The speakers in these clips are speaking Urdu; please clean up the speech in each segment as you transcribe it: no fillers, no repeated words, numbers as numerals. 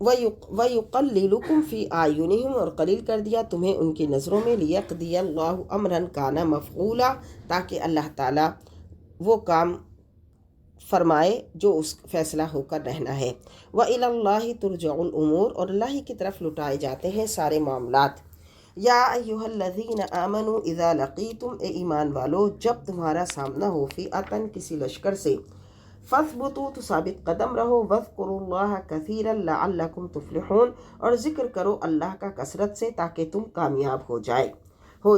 وَيُقَلِّلُكُمْ فِي أَعْيُنِهِمْ، اور قلیل کر دیا تمہیں ان کی نظروں میں، لِيَقْضِيَ اللَّهُ أَمْرًا كَانَ مَفْعُولًا، تاکہ اللہ تعالیٰ وہ کام فرمائے جو اس فیصلہ ہو کر رہنا ہے۔ وَإِلَى اللَّهِ تُرْجَعُ الْأُمُورُ، اور اللہ ہی کی طرف لٹائے جاتے ہیں سارے معاملات۔ یا ایھا الذین آمنوا اذا لقیتم، اے ایمان والو جب تمہارا سامنا ہو، فئۃ کسی لشکر سے، فاثبتوا تو ثابت قدم رہو، واذکروا اللہ کثیرا لعلکم تفلحون، اور ذکر کرو اللہ کا کثرت سے تاکہ تم کامیاب ہو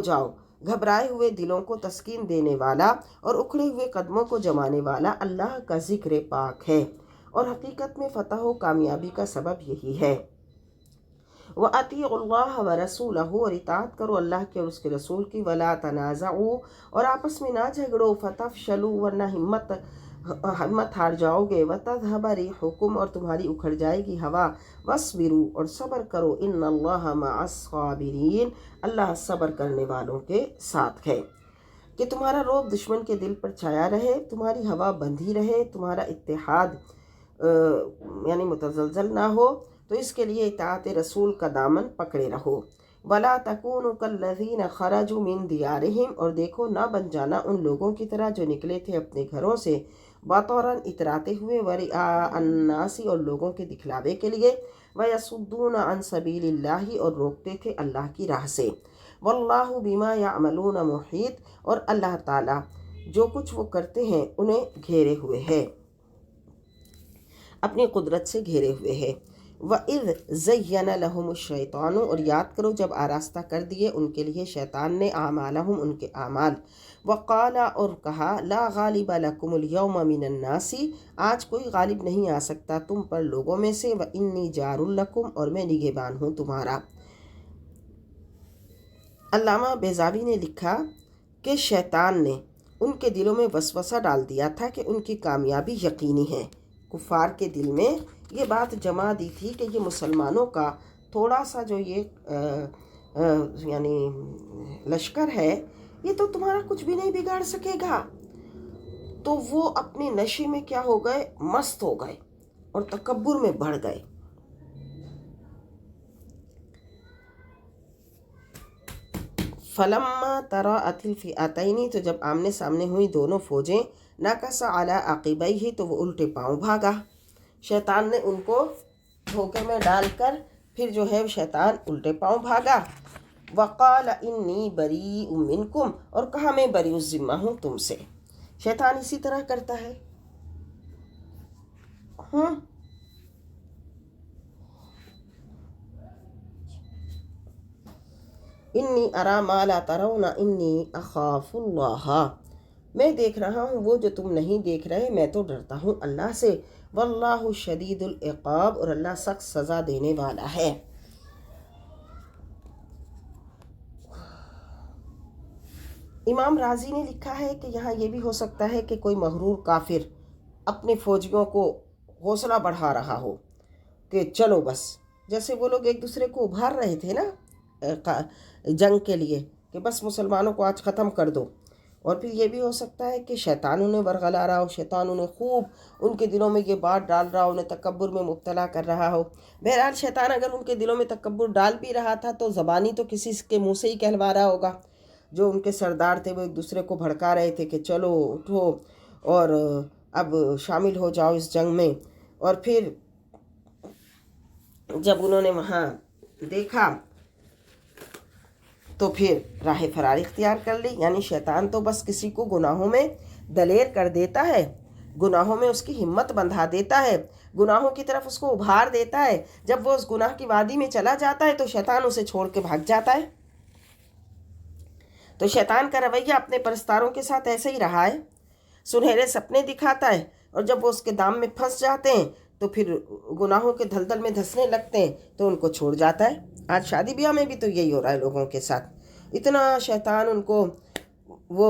جاؤ۔ گھبرائے ہوئے دلوں کو تسکین دینے والا اور اکھڑے ہوئے قدموں کو جمانے والا اللہ کا ذکر پاک ہے، اور حقیقت میں فتح و کامیابی کا سبب یہی ہے۔ وَأَطِیعُوا اللَّهَ وَرَسُولَهُ، اور اطاعت کرو اللہ کے اور اس کے رسول کی، وَلَا تَنَازَعُوا، اور آپس میں نہ جھگڑو، فَتَفْشَلُوا، ورنہ ہمت ہار جاؤ گے، وَتَذْهَبَ رِيحُكُمْ، اور تمہاری اکھڑ جائے گی ہوا، وَاصْبِرُوا، اور صبر کرو، إِنَّ اللَّهَ مَعَ الصَّابِرِينَ، اللہ صبر کرنے والوں کے ساتھ ہے۔ کہ تمہارا رعب دشمن کے دل پر چھایا رہے، تمہاری ہوا بندھی رہے، تمہارا اتحاد یعنی متزلزل نہ ہو، تو اس کے لیے اطاعت رسول کا دامن پکڑے رہو۔ وَلَا تَكُونُوا كَالَّذِينَ خَرَجُوا مِن دِيَارِهِمْ، اور دیکھو نہ بن جانا ان لوگوں کی طرح جو نکلے تھے اپنے گھروں سے، بَطَرًا اتراتے ہوئے، وَرِئَاءَ النَّاسِ، اور لوگوں کے دکھلاوے کے لیے، وَيَصُدُّونَ عَن سَبِيلِ اللَّهِ، اور روکتے تھے اللہ کی راہ سے۔ وَاللَّهُ بِمَا يَعْمَلُونَ مُحِيطٌ، اور اللہ تعالیٰ جو کچھ وہ کرتے ہیں انہیں گھیرے ہوئے ہے، اپنی قدرت سے گھیرے ہوئے ہے۔ وَإِذْ زَيَّنَ لَهُمُ الشَّيْطَانُ، اور یاد کرو جب آراستہ کر دیے ان کے لیے شیطان نے، اعمالہم ان کے اعمال، وَقَالَ، اور کہا، لَا غَالِبَ لَكُمُ الْيَوْمَ مِنَ النَّاسِ، آج کوئی غالب نہیں آ سکتا تم پر لوگوں میں سے، وَإِنِّي جَارٌ لَكُمْ، اور میں نگہبان ہوں تمہارا۔ علامہ بیضاوی نے لکھا کہ شیطان نے ان کے دلوں میں وسوسہ ڈال دیا تھا کہ ان کی کامیابی یقینی ہے۔ کفار کے دل میں یہ بات جما دی تھی کہ یہ مسلمانوں کا تھوڑا سا جو یہ یعنی لشکر ہے، یہ تو تمہارا کچھ بھی نہیں بگاڑ سکے گا۔ تو وہ اپنی نشے میں کیا ہو گئے، مست ہو گئے اور تکبر میں بڑھ گئے۔ فَلَمَّا تَرَاءَتِ الْفِئَتَيْنِ، تو جب آمنے سامنے ہوئی دونوں فوجیں، نَكَصَ عَلَىٰ عَقِبَيْهِ، تو وہ الٹے پاؤں بھاگا۔ شیطان نے ان کو دھوکے میں ڈال کر پھر جو ہے شیطان الٹے پاؤں بھاگا۔ وَقَالَ إِنِّي بَرِيءٌ مِّنكُمْ، اور کہا میں بری الذمہ ہوں تم سے۔ شیطان اسی طرح کرتا ہے۔ انی ارا ما لا ترون انی اخاف اللہ، میں دیکھ رہا ہوں وہ جو تم نہیں دیکھ رہے، میں تو ڈرتا ہوں اللہ سے۔ واللہ شدید العقاب، اور اللہ سخت سزا دینے والا ہے۔ امام رازی نے لکھا ہے کہ یہاں یہ بھی ہو سکتا ہے کہ کوئی مغرور کافر اپنے فوجیوں کو حوصلہ بڑھا رہا ہو کہ چلو بس، جیسے وہ لوگ ایک دوسرے کو ابھار رہے تھے نا جنگ کے لیے کہ بس مسلمانوں کو آج ختم کر دو۔ اور پھر یہ بھی ہو سکتا ہے کہ شیطان انہیں ورغلا رہا ہو، شیطان انہیں خوب ان کے دلوں میں یہ بات ڈال رہا ہو، انہیں تکبر میں مبتلا کر رہا ہو۔ بہرحال شیطان اگر ان کے دلوں میں تکبر ڈال بھی رہا تھا تو زبانی تو کسی کے منہ سے ہی کہلوا رہا ہوگا۔ جو ان کے سردار تھے وہ ایک دوسرے کو بھڑکا رہے تھے کہ چلو اٹھو اور اب شامل ہو جاؤ اس جنگ میں۔ اور پھر جب انہوں نے وہاں دیکھا تو پھر راہ فرار اختیار کر لی۔ یعنی شیطان تو بس کسی کو گناہوں میں دلیر کر دیتا ہے، گناہوں میں اس کی ہمت بندھا دیتا ہے، گناہوں کی طرف اس کو ابھار دیتا ہے۔ جب وہ اس گناہ کی وادی میں چلا جاتا ہے تو شیطان اسے چھوڑ کے بھاگ جاتا ہے۔ تو شیطان کا رویہ اپنے پرستاروں کے ساتھ ایسے ہی رہا ہے، سنہرے سپنے دکھاتا ہے، اور جب وہ اس کے دام میں پھنس جاتے ہیں تو پھر گناہوں کے دھلدل میں دھسنے لگتے ہیں تو ان کو چھوڑ جاتا ہے۔ آج شادی بیاہ میں بھی تو یہی ہو رہا ہے لوگوں کے ساتھ، اتنا شیطان ان کو وہ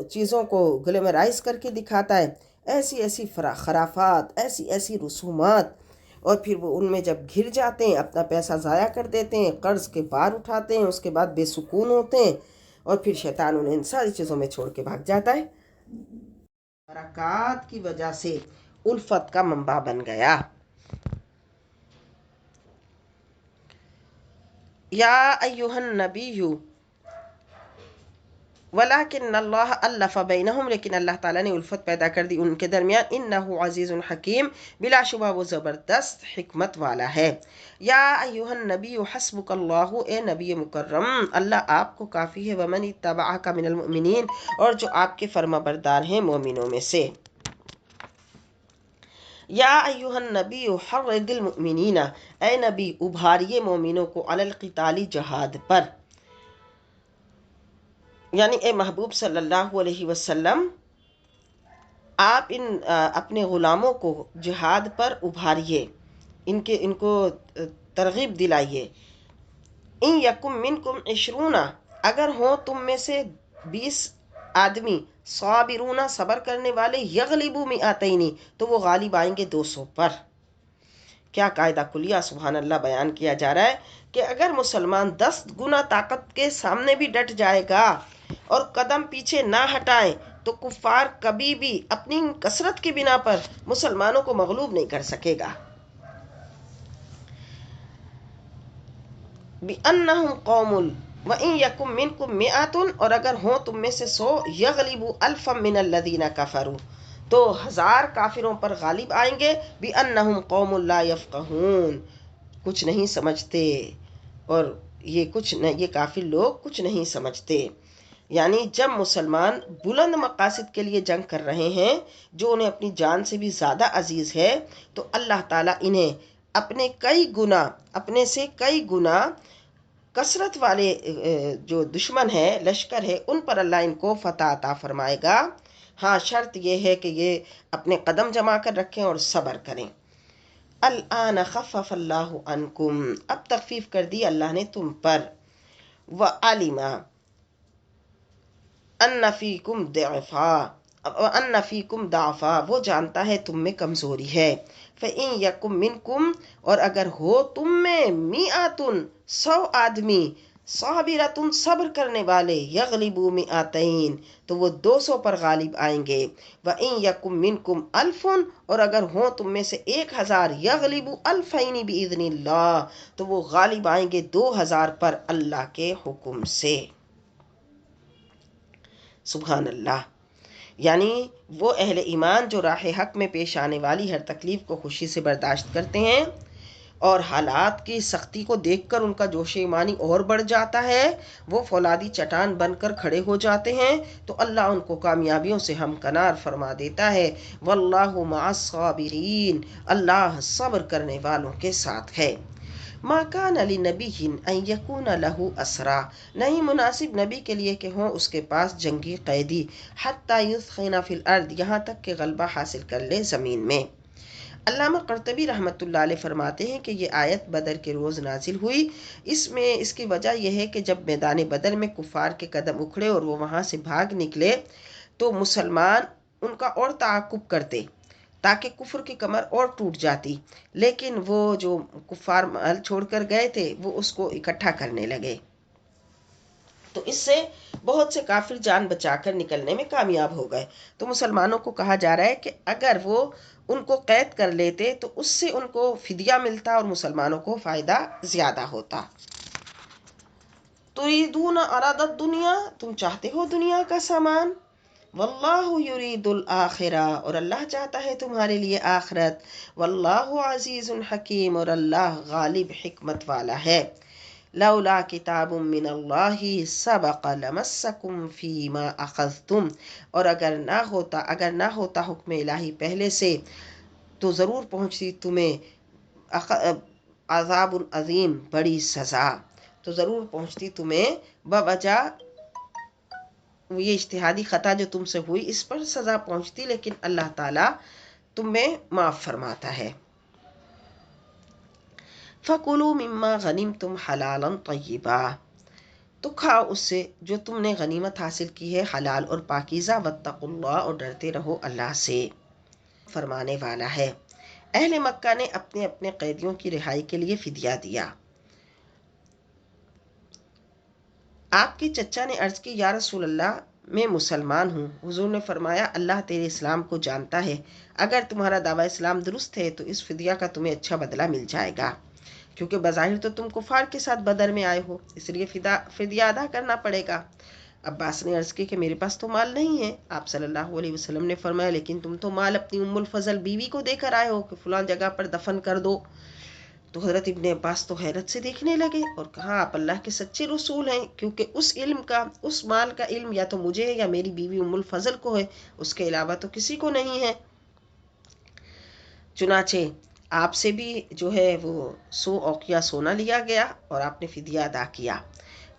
چیزوں کو گلیمرائز کر کے دکھاتا ہے، ایسی ایسی خرافات، ایسی ایسی رسومات، اور پھر وہ ان میں جب گھر جاتے ہیں اپنا پیسہ ضائع کر دیتے ہیں، قرض کے بار اٹھاتے ہیں، اس کے بعد بے سکون ہوتے ہیں، اور پھر شیطان انہیں ان ساری چیزوں میں چھوڑ کے بھاگ جاتا ہے۔ برکات کی وجہ سے الفت کا منبع بن گیا۔ یا ایہا النبی ولیکن اللہ الف بینہم، لیکن اللہ تعالیٰ نے الفت پیدا کر دی ان کے درمیان، انہ عزیز حکیم، بلا شبہ وہ زبردست حکمت والا ہے۔ یا ایہا النبی حسبک اللہ، اے نبی مکرم اللہ آپ کو کافی ہے، ومن اتبعک من المؤمنین، اور جو آپ کے فرما بردار ہیں مومنوں میں سے۔ یا ایہا النبی حرض المؤمنین، اے نبی ابھاریے مومنوں کو، علی القتال جہاد پر، یعنی اے محبوب صلی اللہ علیہ وسلم آپ اپنے غلاموں کو جہاد پر ابھاریے، ان کو ترغیب دلائیے۔ ان یکم منکم عشرون، اگر ہوں تم میں سے 20 آدمی، صابرون صبر کرنے والے، یغلبوا مئتین تو وہ غالب آئیں گے 200 پر۔ کیا قاعدہ کلیہ سبحان اللہ بیان کیا جا رہا ہے کہ اگر مسلمان 10 گنا طاقت کے سامنے بھی ڈٹ جائے گا اور قدم پیچھے نہ ہٹائیں تو کفار کبھی بھی اپنی کثرت کی بنا پر مسلمانوں کو مغلوب نہیں کر سکے گا۔ بِأَنَّهُمْ قَوْمٌ وَإِن يَكُن مِّنكُم مِّئَةٌ، اور اگر ہوں تم میں سے 100، يَغْلِبُوا أَلْفًا مِّنَ الَّذِينَ كَفَرُوا تو 1000 کافروں پر غالب آئیں گے۔ بِأَنَّهُمْ قَوْمٌ لَّا يَفْقَهُونَ، کچھ نہیں سمجھتے، اور یہ کافر لوگ کچھ نہیں سمجھتے۔ یعنی جب مسلمان بلند مقاصد کے لیے جنگ کر رہے ہیں جو انہیں اپنی جان سے بھی زیادہ عزیز ہے، تو اللہ تعالیٰ انہیں اپنے سے کئی گنا کثرت والے جو دشمن ہے، لشکر ہے، ان پر اللہ ان کو فتح عطا فرمائے گا۔ ہاں شرط یہ ہے کہ یہ اپنے قدم جما کر رکھیں اور صبر کریں۔ الآن خفف اللہ عنکم، اب تخفیف کر دی اللہ نے تم پر۔ وعلم ان فیکم ضعفا، وہ جانتا ہے تم میں کمزوری ہے۔ فَإِن یکم منکم، اور اگر ہو تم میں، مئاتن 100 آدمی، صابرتن صبر کرنے والے، یغلبوا مئتین تو وہ 200 پر غالب آئیں گے۔ وَإِن یکم منکم الف، اور اگر ہوں تم میں سے 1000، یغلبوا الفین بإذن اللہ تو وہ غالب آئیں گے 2000 پر اللہ کے حکم سے۔ سبحان اللہ۔ یعنی وہ اہل ایمان جو راہ حق میں پیش آنے والی ہر تکلیف کو خوشی سے برداشت کرتے ہیں اور حالات کی سختی کو دیکھ کر ان کا جوش ایمانی اور بڑھ جاتا ہے، وہ فولادی چٹان بن کر کھڑے ہو جاتے ہیں، تو اللہ ان کو کامیابیوں سے ہمکنار فرما دیتا ہے۔ واللہ مع الصابرین، اللہ صبر کرنے والوں کے ساتھ ہے۔ ما کان لنبی ان یکون لہ اسرا، نہیں مناسب نبی کے لیے کہ ہوں اس کے پاس جنگی قیدی، حتی یثخن فی الارض، یہاں تک کہ غلبہ حاصل کر لے زمین میں۔ علامہ قرطبی رحمۃ اللہ علیہ فرماتے ہیں کہ یہ آیت بدر کے روز نازل ہوئی۔ اس کی وجہ یہ ہے کہ جب میدان بدر میں کفار کے قدم اکھڑے اور وہ وہاں سے بھاگ نکلے تو مسلمان ان کا اور تعاقب کرتے تاکہ کفر کی کمر اور ٹوٹ جاتی، لیکن وہ جو کفار محل چھوڑ کر گئے تھے وہ اس کو اکٹھا کرنے لگے، تو اس سے بہت سے کافر جان بچا کر نکلنے میں کامیاب ہو گئے۔ تو مسلمانوں کو کہا جا رہا ہے کہ اگر وہ ان کو قید کر لیتے تو اس سے ان کو فدیہ ملتا اور مسلمانوں کو فائدہ زیادہ ہوتا۔ تریدون عرض الدنیا، تم چاہتے ہو دنیا کا سامان، واللہ یرید الآخرہ، اور اللہ چاہتا ہے تمہارے لیے آخرت، واللہ عزیز حکیم، اور اللہ غالب حکمت والا ہے۔ لولا کتاب من اللہ سبق لمسکم فیما اخذتم، اور اگر نہ ہوتا حکم الہی پہلے سے تو ضرور پہنچتی تمہیں عذاب عظیم، بڑی سزا، تو ضرور پہنچتی تمہیں بوجہ یہ اجتہادی خطا جو تم سے ہوئی اس پر سزا پہنچتی، لیکن اللہ تعالیٰ تمہیں معاف فرماتا ہے۔ فَكُلُوا مِمَّا غَنِمْتُمْ حَلَالًا طَيِّبًا، تو کھاؤ اس سے جو تم نے غنیمت حاصل کی ہے حلال اور پاکیزہ، واتقوا اللہ، اور ڈرتے رہو اللہ سے، فرمانے والا ہے۔ اہل مکہ نے اپنے اپنے قیدیوں کی رہائی کے لیے فدیہ دیا۔ آپ کے چچا نے عرض کی، یا رسول اللہ میں مسلمان ہوں۔ حضور نے فرمایا، اللہ تیرے اسلام کو جانتا ہے، اگر تمہارا دعویٰ اسلام درست ہے تو اس فدیہ کا تمہیں اچھا بدلہ مل جائے گا۔ کیونکہ بظاہر تو تم کفار کے ساتھ بدر میں آئے ہو، اس لیے فدیہ ادا کرنا پڑے گا۔ عباس نے عرض کی کہ میرے پاس تو مال نہیں ہے۔ آپ صلی اللہ علیہ وسلم نے فرمایا لیکن تم تو مال اپنی ام الفضل بیوی کو دے کر آئے ہو کہ فلاں جگہ پر دفن کر دو۔ تو حضرت ابن عباس تو حیرت سے دیکھنے لگے اور کہا آپ اللہ کے سچے رسول ہیں، کیونکہ اس مال کا علم یا تو مجھے ہے یا میری بیوی ام الفضل کو ہے، اس کے علاوہ تو کسی کو نہیں ہے۔ چنانچہ آپ سے بھی جو ہے وہ 100 اوقیہ سونا لیا گیا اور آپ نے فدیہ ادا کیا۔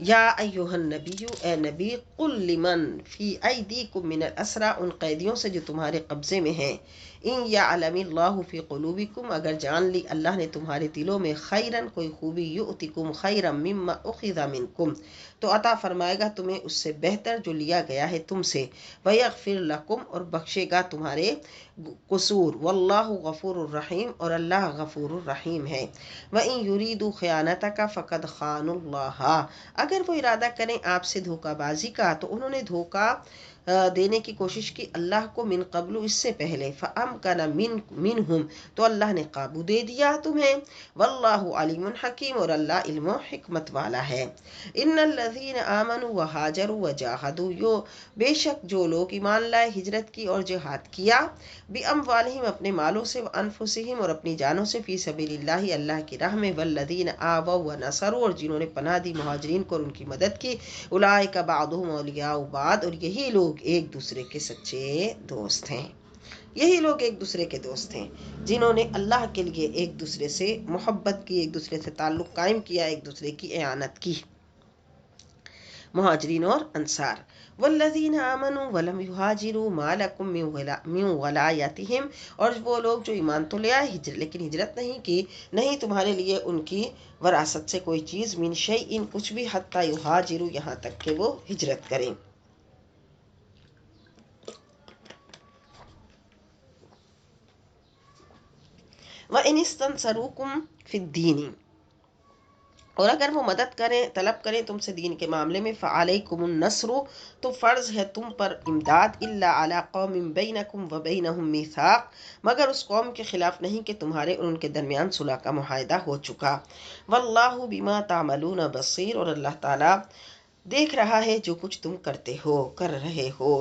یا ایہا النبی، اے نبی، قل لمن فی ایدیکم من الاسری، ان قیدیوں سے جو تمہارے قبضے میں ہیں، ان یعلم اللہ فی قلوبکم، اگر جان لی اللہ نے تمہارے دلوں میں خیرن، کوئی خوبی، یؤتکم خیرا مما اخذ منکم، تو عطا فرمائے گا تمہیں اس سے بہتر جو لیا گیا ہے تم سے، ویغفر لکم، اور بخشے گا تمہارے قصور، واللہ غفور الرحیم، اور اللہ غفور الرحیم ہے۔ وَإِن يُرِيدُوا خِيَانَتَكَ فَقَدْ خَانُوا اللَّهَ، اگر وہ ارادہ کریں آپ سے دھوکہ بازی کا تو انہوں نے دھوکہ دینے کی کوشش کی اللہ کو من قبل، اس سے پہلے، فَأَمْكَنَ مِنْهُمْ، تو اللہ نے قابو دے دیا تمہیں، واللہ علیم حکیم، اور اللہ علم و حکمت والا ہے۔ ان الذین آمنوا وہاجروا وجاہدوا، بے شک جو لوگ ایمان لائے، ہجرت کی اور جہاد کیا، بِأَمْوَالِهِمْ، اپنے مالوں سے، وَأَنفُسِهِمْ، اور اپنی جانوں سے، فی سبیل اللہ، اللہ کی راہ میں، والذین آووا ونصروا، اور جنہوں نے پناہ دی مہاجرین کو اور ان کی مدد کی، اولئک بعضهم اولیاء بعض، اور یہی لوگ ایک دوسرے کے سچے دوست ہیں۔ یہی لوگ ایک دوسرے کے دوست ہیں جنہوں نے اللہ کے لیے ایک دوسرے سے محبت کی، ایک دوسرے سے تعلق قائم کیا، ایک دوسرے کی اعانت کی، مہاجرین اور انصار۔ والذین آمنوا ولم یہاجروا ما لکم من ولایتہم، اور وہ لوگ جو ایمان تو لے آئے لیکن ہجرت نہیں کی، نہیں تمہارے لیے ان کی وراثت سے کوئی چیز، من شیء، کچھ بھی، حتی یہاجروا، یہاں تک کہ وہ ہجرت کریں۔ وَإِنِ اسْتَنْصَرُوكُمْ فِي الدِّينِ، اور اگر وہ مدد کریں، طلب کریں تم سے دین کے معاملے میں، فَعَلَيْكُمُ النَّصْرُ، تو فرض ہے تم پر امداد، إِلَّا عَلَىٰ قَوْمٍ بَيْنَكُمْ وَبَيْنَهُمْ مِيثَاقٌ، مگر اس قوم کے خلاف نہیں کہ تمہارے اور ان کے درمیان صلح کا معاہدہ ہو چکا۔ وَاللَّهُ بِمَا تَعْمَلُونَ بَصِيرٌ، اور اللہ تعالیٰ دیکھ رہا ہے جو کچھ تم کر رہے ہو۔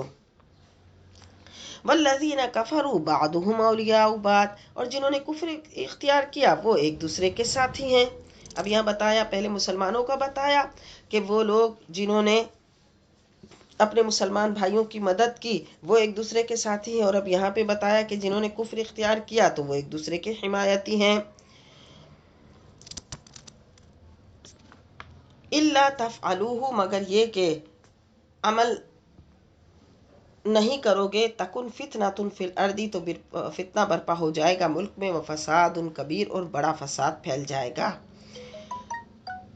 والذین کفروا بعضهم اولیاء بعض، اور جنہوں نے کفر اختیار کیا وہ ایک دوسرے کے ساتھی ہیں۔ اب یہاں بتایا، پہلے مسلمانوں کا بتایا کہ وہ لوگ جنہوں نے اپنے مسلمان بھائیوں کی مدد کی وہ ایک دوسرے کے ساتھی ہیں، اور اب یہاں پہ بتایا کہ جنہوں نے کفر اختیار کیا تو وہ ایک دوسرے کے حمایتی ہیں۔ الا تفعلوہ، مگر یہ کہ عمل نہیں کرو گے، تکن فتنۃ فی الارض، تو فتنہ برپا ہو جائے گا ملک میں، وفساد کبیر، اور بڑا فساد پھیل جائے گا۔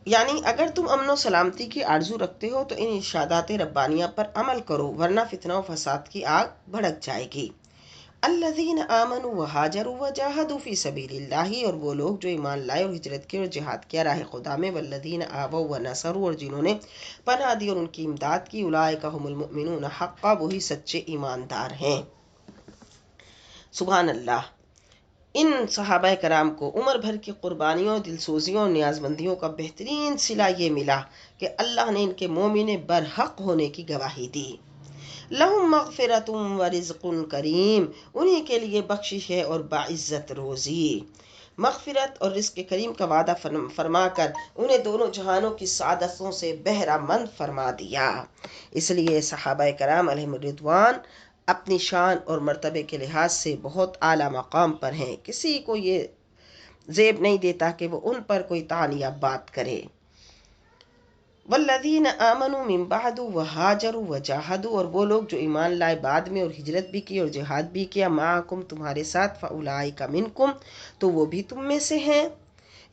یعنی اگر تم امن و سلامتی کی آرزو رکھتے ہو تو ان ارشادات ربانیہ پر عمل کرو، ورنہ فتنہ و فساد کی آگ بھڑک جائے گی۔ الذین آمنوا وہاجروا وجاہدوا فی سبیل اللہ، اور وہ لوگ جو ایمان لائے اور ہجرت کی اور جہاد کیا راہ خدا میں، والذین آووا ونصروا، اور جنہوں نے پناہ دی اور ان کی امداد کی، اولئک ھم المؤمنون حقا، وہی سچے ایماندار ہیں۔ سبحان اللہ۔ ان صحابہ کرام کو عمر بھر کی قربانیوں، دلسوزیوں اور نیازمندیوں کا بہترین صلہ یہ ملا کہ اللہ نے ان کے مومن برحق ہونے کی گواہی دی۔ لہم مغفرۃ ورزق کریم، انہی کے لیے بخشش ہے اور باعزت روزی۔ مغفرت اور رزق کریم کا وعدہ فرما کر انہیں دونوں جہانوں کی سعادتوں سے بہرہ مند فرما دیا۔ اس لیے صحابہ کرام علیہم الرضوان اپنی شان اور مرتبے کے لحاظ سے بہت اعلیٰ مقام پر ہیں، کسی کو یہ زیب نہیں دیتا کہ وہ ان پر کوئی طعن یا بات کرے۔ والذین آمنوا من بعد وہاجروا وجاہدوا، اور وہ لوگ جو ایمان لائے بعد میں اور ہجرت بھی کی اور جہاد بھی کیا، معکم، تمہارے ساتھ، فاولئک منکم، تو وہ بھی تم میں سے ہیں،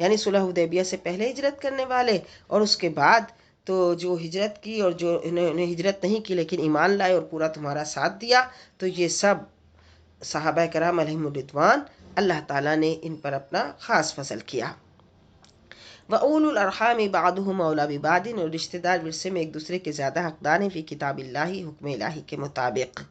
یعنی صلح حدیبیہ سے پہلے ہجرت کرنے والے اور اس کے بعد تو جو ہجرت کی اور جو انہوں نے ہجرت نہیں کی لیکن ایمان لائے اور پورا تمہارا ساتھ دیا، تو یہ سب صحابہ کرام علیہم الرضوان اللہ تعالیٰ نے ان پر اپنا خاص فضل کیا۔ وَأُولُو الْأَرْحَامِ بَعْضُهُمْ أَوْلَىٰ بِبَعْضٍ، اور رشتہ دار ورثے میں ایک دوسرے کے زیادہ حقدار ہیں، فی کتاب اللہ، حکم الہی کے مطابق۔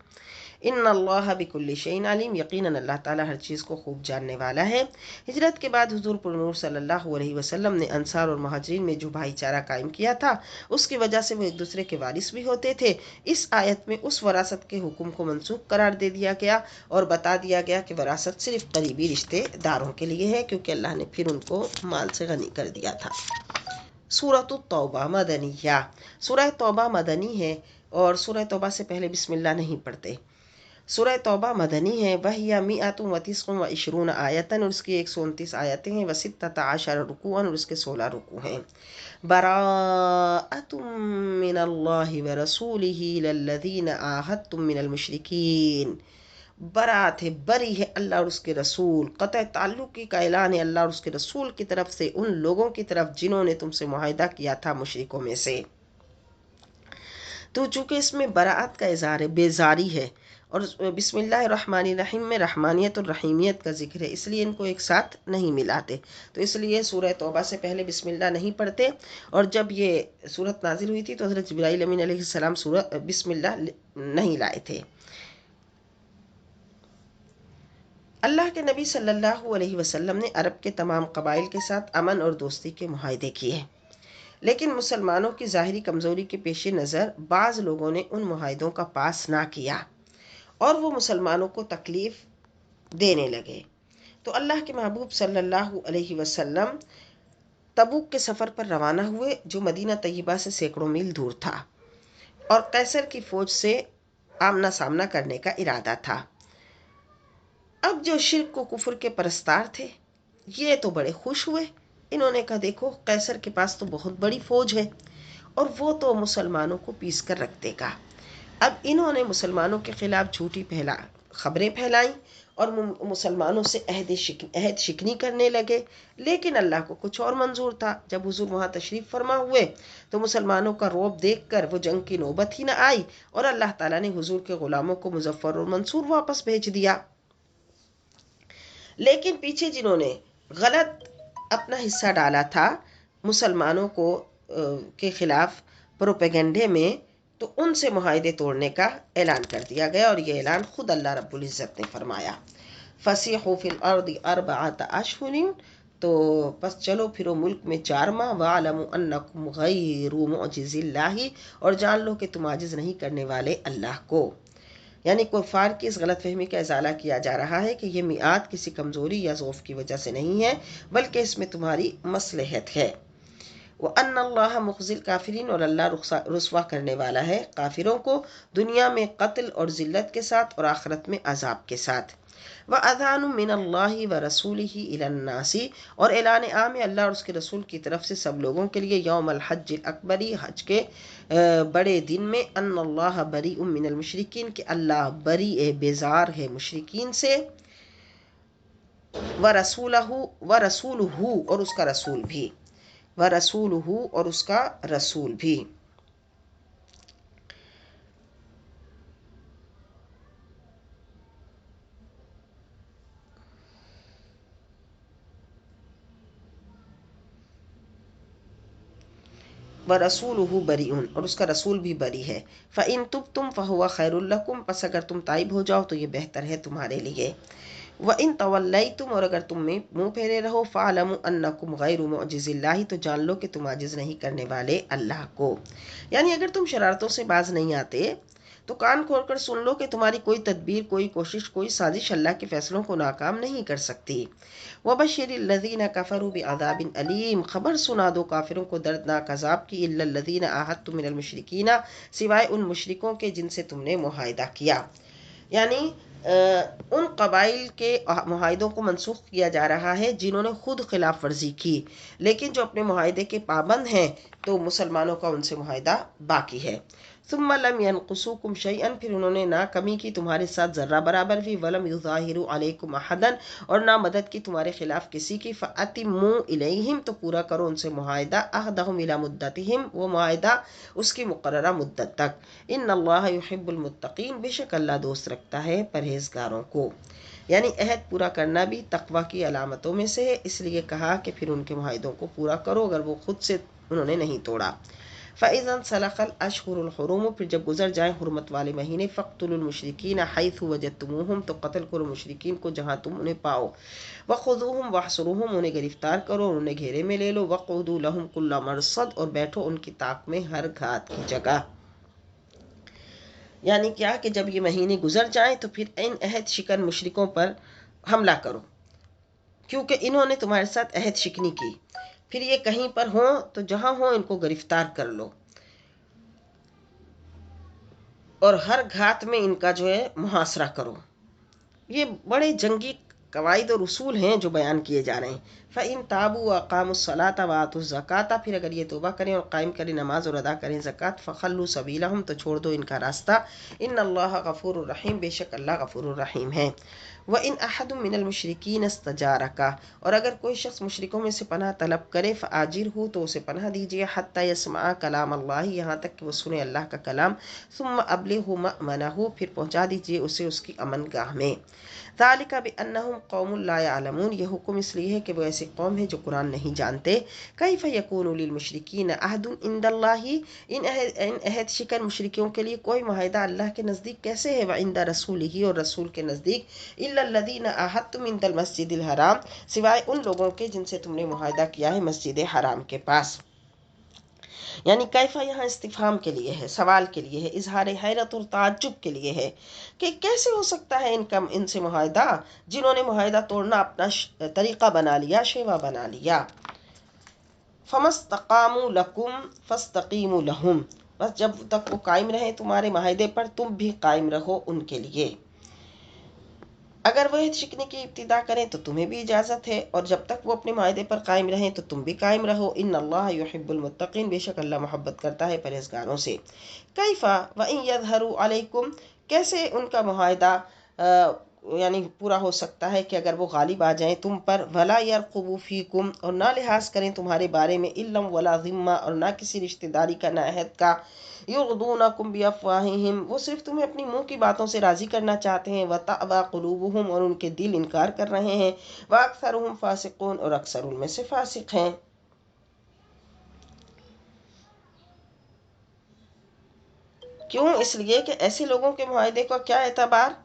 ان اللہ بکل شیء علیم، یقیناً اللہ تعالیٰ ہر چیز کو خوب جاننے والا ہے۔ ہجرت کے بعد حضور پر نور صلی اللہ علیہ وسلم نے انصار اور مہاجرین میں جو بھائی چارہ قائم کیا تھا، اس کی وجہ سے وہ ایک دوسرے کے وارث بھی ہوتے تھے۔ اس آیت میں اس وراثت کے حکم کو منسوخ قرار دے دیا گیا اور بتا دیا گیا کہ وراثت صرف قریبی رشتے داروں کے لیے ہے، کیونکہ اللہ نے پھر ان کو مال سے غنی کر دیا تھا۔ سورۃ التوبہ مدنیہ، سورہ توبہ مدنی ہے اور سورہ توبہ سے پہلے بسم اللہ نہیں پڑھتے۔ سورہ توبہ مدنی ہے، وَهِيَ مِئَةٌ وَتِسْعٌ وَعِشْرُونَ آیَةً، اور اس کی 129 آیتیں ہیں، و16 رکوعاً، اور اس کے 16 رکوع ہیں۔ براءۃ من اللہ ورسولہ للذین عاہدتم من المشرکین، برات ہے، بری ہے اللہ اور اس کے رسول، قطع تعلقی کا اعلان ہے اللہ اور اس کے رسول کی طرف سے ان لوگوں کی طرف جنہوں نے تم سے معاہدہ کیا تھا مشرکوں میں سے۔ تو چونکہ اس میں براعت کا اظہار ہے، بیزاری ہے، اور بسم اللہ الرحمن الرحیم میں رحمانیت اور رحیمیت کا ذکر ہے، اس لیے ان کو ایک ساتھ نہیں ملاتے، تو اس لیے سورہ توبہ سے پہلے بسم اللہ نہیں پڑھتے۔ اور جب یہ سورت نازل ہوئی تھی تو حضرت جبرائیل امین علیہ السلام بسم اللہ نہیں لائے تھے۔ اللہ کے نبی صلی اللہ علیہ وسلم نے عرب کے تمام قبائل کے ساتھ امن اور دوستی کے معاہدے کیے، لیکن مسلمانوں کی ظاہری کمزوری کے پیش نظر بعض لوگوں نے ان معاہدوں کا پاس نہ کیا اور وہ مسلمانوں کو تکلیف دینے لگے۔ تو اللہ کے محبوب صلی اللہ علیہ وسلم تبوک کے سفر پر روانہ ہوئے، جو مدینہ طیبہ سے سینکڑوں میل دور تھا، اور قیصر کی فوج سے آمنا سامنا کرنے کا ارادہ تھا۔ اب جو شرک و کفر کے پرستار تھے یہ تو بڑے خوش ہوئے، انہوں نے کہا دیکھو قیصر کے پاس تو بہت بڑی فوج ہے اور وہ تو مسلمانوں کو پیس کر رکھ دے گا۔ اب انہوں نے مسلمانوں کے خلاف جھوٹی خبریں پھیلائیں اور مسلمانوں سے عہد شکنی کرنے لگے، لیکن اللہ کو کچھ اور منظور تھا۔ جب حضور وہاں تشریف فرما ہوئے تو مسلمانوں کا رعب دیکھ کر وہ جنگ کی نوبت ہی نہ آئی، اور اللہ تعالیٰ نے حضور کے غلاموں کو مظفر اور منصور واپس بھیج دیا۔ لیکن پیچھے جنہوں نے غلط اپنا حصہ ڈالا تھا مسلمانوں کے خلاف پروپیگنڈے میں، تو ان سے معاہدے توڑنے کا اعلان کر دیا گیا، اور یہ اعلان خود اللہ رب العزت نے فرمایا، فَسِیحُوا فِی الْأَرْضِ أَرْبَعَةَ أَشْهُرٍ، تو بس چلو پھرو ملک میں 4 ماہ، وَاعْلَمُوا أَنَّکُمْ غَیْرُ مُعْجِزِ اللَّہِ، اور جان لو کہ تم عاجز نہیں کرنے والے اللہ کو۔ یعنی کفار کی اس غلط فہمی کا ازالہ کیا جا رہا ہے کہ یہ میعاد کسی کمزوری یا ضعف کی وجہ سے نہیں ہے، بلکہ اس میں تمہاری مصلحت ہے۔ وَأَنَّ اللَّهَ مُخْزِي الْكَافِرِينَ، اور اللہ رسوا کرنے والا ہے کافروں کو، دنیا میں قتل اور ذلت کے ساتھ اور آخرت میں عذاب کے ساتھ۔ وَأَذَانٌ مِّنَ اللَّهِ وَرَسُولِهِ إِلَى النَّاسِ، اور اعلان عام ہے اللہ اور اس کے رسول کی طرف سے سب لوگوں کے لیے، یوم الحج الاکبری، حج کے بڑے دن میں، ان اللہ بریء من المشرکین، کہ اللہ بری بیزار ہے مشرکین سے، ورسولہ اور اس کا رسول بھی، ورسولہ اور اس کا رسول بھی۔ وَرَسُولُهُ بَرِيءٌ، اور اس کا رسول بھی بری ہے۔ فَإِن تُبْتُمْ فَهُوَ خَيْرٌ لَكُمْ، پس اگر تم تائب ہو جاؤ تو یہ بہتر ہے تمہارے لیے۔ وَإِن تَوَلَّيْتُمْ، اور اگر تم منہ پھیرے رہو، فَاعْلَمُوا أَنَّكُمْ غَيْرُ مُعْجِزِ اللَّهِ، تو جان لو کہ تم عاجز نہیں کرنے والے اللہ کو۔ یعنی اگر تم شرارتوں سے باز نہیں آتے تو کان کھول کر سن لو کہ تمہاری کوئی تدبیر، کوئی کوشش، کوئی سازش اللہ کے فیصلوں کو ناکام نہیں کر سکتی۔ وَبَشِّرِ الَّذِينَ كَفَرُوا بِعَذَابٍ أَلِيمٍ، خبر سنا دو کافروں کو دردناک عذاب کی، إِلَّا الَّذِينَ عَاهَدتُّم مِّنَ الْمُشْرِكِينَ، سوائے ان مشرکوں کے جن سے تم نے معاہدہ کیا۔ یعنی ان قبائل کے معاہدوں کو منسوخ کیا جا رہا ہے جنہوں نے خود خلاف ورزی کی، لیکن جو اپنے معاہدے کے پابند ہیں تو مسلمانوں کا ان سے معاہدہ باقی ہے۔ ثم لم ينقصوكم شيئا، پھر انہوں نے نہ کمی کی تمہارے ساتھ ذرہ برابر بھی، ولم يظاہروا علیکم احدا، اور نہ مدد کی تمہارے خلاف کسی کی، فاتموا الیہم، تو پورا کرو ان سے معاہدہ، عہدہم الی مدتہم، وہ معاہدہ اس کی مقررہ مدت تک۔ ان اللہ یحب المتقین، بے شک اللہ دوست رکھتا ہے پرہیزگاروں کو۔ یعنی عہد پورا کرنا بھی تقوی کی علامتوں میں سے ہے، اس لیے کہا کہ پھر ان کے معاہدوں کو پورا کرو اگر وہ خود سے انہوں نے نہیں توڑا۔ فَإِذَا انْسَلَخَ الْأَشْهُرُ الْحُرُمُ، پھر جب گزر جائیں حرمت والے مہینے، فَاقْتُلُوا الْمُشْرِكِينَ حَيْثُ وَجَدتُّمُوهُمْ، تو قتل کرو مشرکین کو جہاں تم انہیں پاؤ، وَخُذُوهُمْ وَاحْصُرُوهُمْ، انہیں گرفتار کرو اور انہیں گھیرے میں لے لو، وَاقْعُدُوا لَهُمْ كُلَّ مَرْصَدٍ، اور بیٹھو ان کی طاق میں ہر گھات کی جگہ۔ یعنی کیا کہ جب یہ مہینے گزر جائیں تو پھر ان عہد شکن مشرکوں پر حملہ کرو، کیونکہ انہوں نے تمہارے ساتھ عہد شکنی کی۔ پھر یہ کہیں پر ہوں تو جہاں ہوں ان کو گرفتار کر لو، اور ہر گھات میں ان کا جو ہے محاصرہ کرو۔ یہ بڑے جنگی قواعد اور اصول ہیں جو بیان کیے جا رہے ہیں۔ فَإِن تَابُوا وَأَقَامُوا الصَّلَاةَ وَآتُوا الزَّكَاةَ، پھر اگر یہ توبہ کریں اور قائم کریں نماز اور ادا کریں زکوٰۃ، فَخَلُّوا سَبِيلَهُمْ، تو چھوڑ دو ان کا راستہ، ان اللہ غفور الرحیم، بے شک اللہ غفور الرحیم ہے۔ وَإِنْ أَحَدٌ مِّنَ الْمُشْرِكِينَ اسْتَجَارَكَ، اور اگر کوئی شخص مشرکوں میں سے پناہ طلب کرے، فَآجِرْهُ، تو اسے پناہ دیجیے، حَتَّى يَسْمَعَ كَلَامَ اللَّهِ، یہاں تک کہ وہ سنے اللہ کا کلام، ثُمَّ أَبْلِغْهُ مَأْمَنَهُ، پھر پہنچا دیجیے اسے اس کی امن گاہ میں۔ ذَلِكَ بِأَنَّهُمْ قَوْمٌ لَا يَعْلَمُونَ، یہ حکم اس لیے ہے کہ وہ ایسی قوم ہے جو قرآن نہیں جانتے۔ كَيْفَ يَكُونُ لِلْمُشْرِكِينَ عَهْدٌ عِندَ اللَّهِ، ان عہد شکن مشرکیوں کے لیے کوئی معاہدہ اللہ کے نزدیک کیسے ہے، وَعِندَ رَسُولِهِ، اور رسول کے نزدیک، إِلَّا الَّذِينَ عَاهَدتُّم عِندَ الْمَسْجِدِ الْحَرَامِ، سوائے ان لوگوں کے جن سے تم نے معاہدہ کیا ہے مسجد حرام کے پاس۔ یعنی کیفا یہاں استفہام کے لیے ہے، سوال کے لیے ہے، اظہار حیرت اور تعجب کے لیے ہے کہ کیسے ہو سکتا ہے ان سے معاہدہ، جنہوں نے معاہدہ توڑنا اپنا طریقہ بنا لیا، شیوا بنا لیا۔ فَمَسْتَقَامُوا لَكُمْ فَاسْتَقِيمُوا لَهُمْ، بس جب تک وہ قائم رہیں تمہارے معاہدے پر، تم بھی قائم رہو ان کے لیے۔ اگر وہ عہد شکنی کی ابتدا کریں تو تمہیں بھی اجازت ہے، اور جب تک وہ اپنے معاہدے پر قائم رہیں تو تم بھی قائم رہو۔ ان اللہ یحب المتقین، بے شک اللہ محبت کرتا ہے پرہیزگاروں سے۔ کیفا وَإِن يَظْهَرُوا عَلَيْكُمْ، کیسے ان کا معاہدہ یعنی پورا ہو سکتا ہے کہ اگر وہ غالب آ جائیں تم پر، وَلَا يَرْقُبُوا فِيكُمْ، اور نہ لحاظ کریں تمہارے بارے میں، إِلًّا وَلَا ذِمَّةً، اور نہ کسی رشتہ داری کا، نہ عہد کا، يُرْضُونَكُمْ بِأَفْوَاهِهِمْ، وہ صرف تمہیں اپنی منہ کی باتوں سے راضی کرنا چاہتے ہیں، وَتَأْبَى قُلُوبُهُمْ، اور ان کے دل انکار کر رہے ہیں، وَأَكْثَرُهُمْ فَاسِقُونَ، اور اکثر ان میں سے فاسق ہیں۔ کیوں؟ اس لیے کہ ایسے لوگوں کے معاہدے کا کیا اعتبار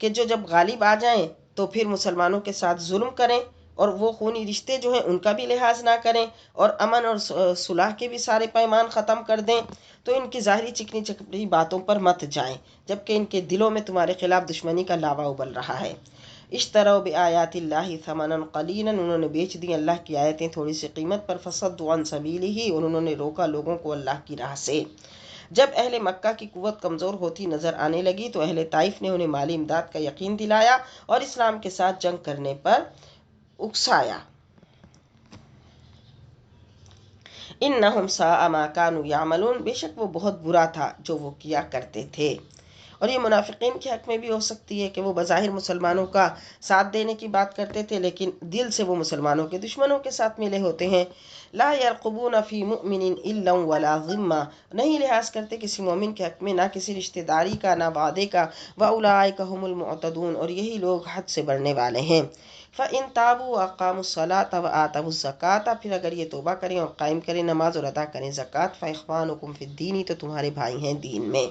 کہ جو جب غالب آ جائیں تو پھر مسلمانوں کے ساتھ ظلم کریں، اور وہ خونی رشتے جو ہیں ان کا بھی لحاظ نہ کریں، اور امن اور صلح کے بھی سارے پیمان ختم کر دیں، تو ان کی ظاہری چکنی چپڑی باتوں پر مت جائیں، جبکہ ان کے دلوں میں تمہارے خلاف دشمنی کا لاوا ابل رہا ہے۔ اشتروا بآیات اللہ ثمنا قلیلا، انہوں نے بیچ دی اللہ کی آیتیں تھوڑی سی قیمت پر، فصدوا عن سبیلہ، اور انہوں نے روکا لوگوں کو اللہ کی راہ سے۔ جب اہل مکہ کی قوت کمزور ہوتی نظر آنے لگی تو اہل طائف نے انہیں مالی امداد کا یقین دلایا اور اسلام کے ساتھ جنگ کرنے پر اکسایا۔ انہم ساء ما کانوا یعملون، بے شک وہ بہت برا تھا جو وہ کیا کرتے تھے۔ اور یہ منافقین کے حق میں بھی ہو سکتی ہے کہ وہ بظاہر مسلمانوں کا ساتھ دینے کی بات کرتے تھے، لیکن دل سے وہ مسلمانوں کے دشمنوں کے ساتھ ملے ہوتے ہیں۔ لا يرقبون فی مؤمن الا ولا ذمہ، نہیں لحاظ کرتے کسی مومن کے حق میں نہ کسی رشتہ داری کا نہ وعدے کا، واولئک هم المعتدون، اور یہی لوگ حد سے بڑھنے والے ہیں۔ فَإِن تَابُوا وَأَقَامُوا الصَّلَاةَ وَآتَوُا الزَّكَاةَ، پھر اگر یہ توبہ کریں اور قائم کریں نماز اور ادا کریں زکوٰۃ، فَإِخْوَانُكُمْ فِي الدِّينِ، تو تمہارے بھائی ہیں دین میں۔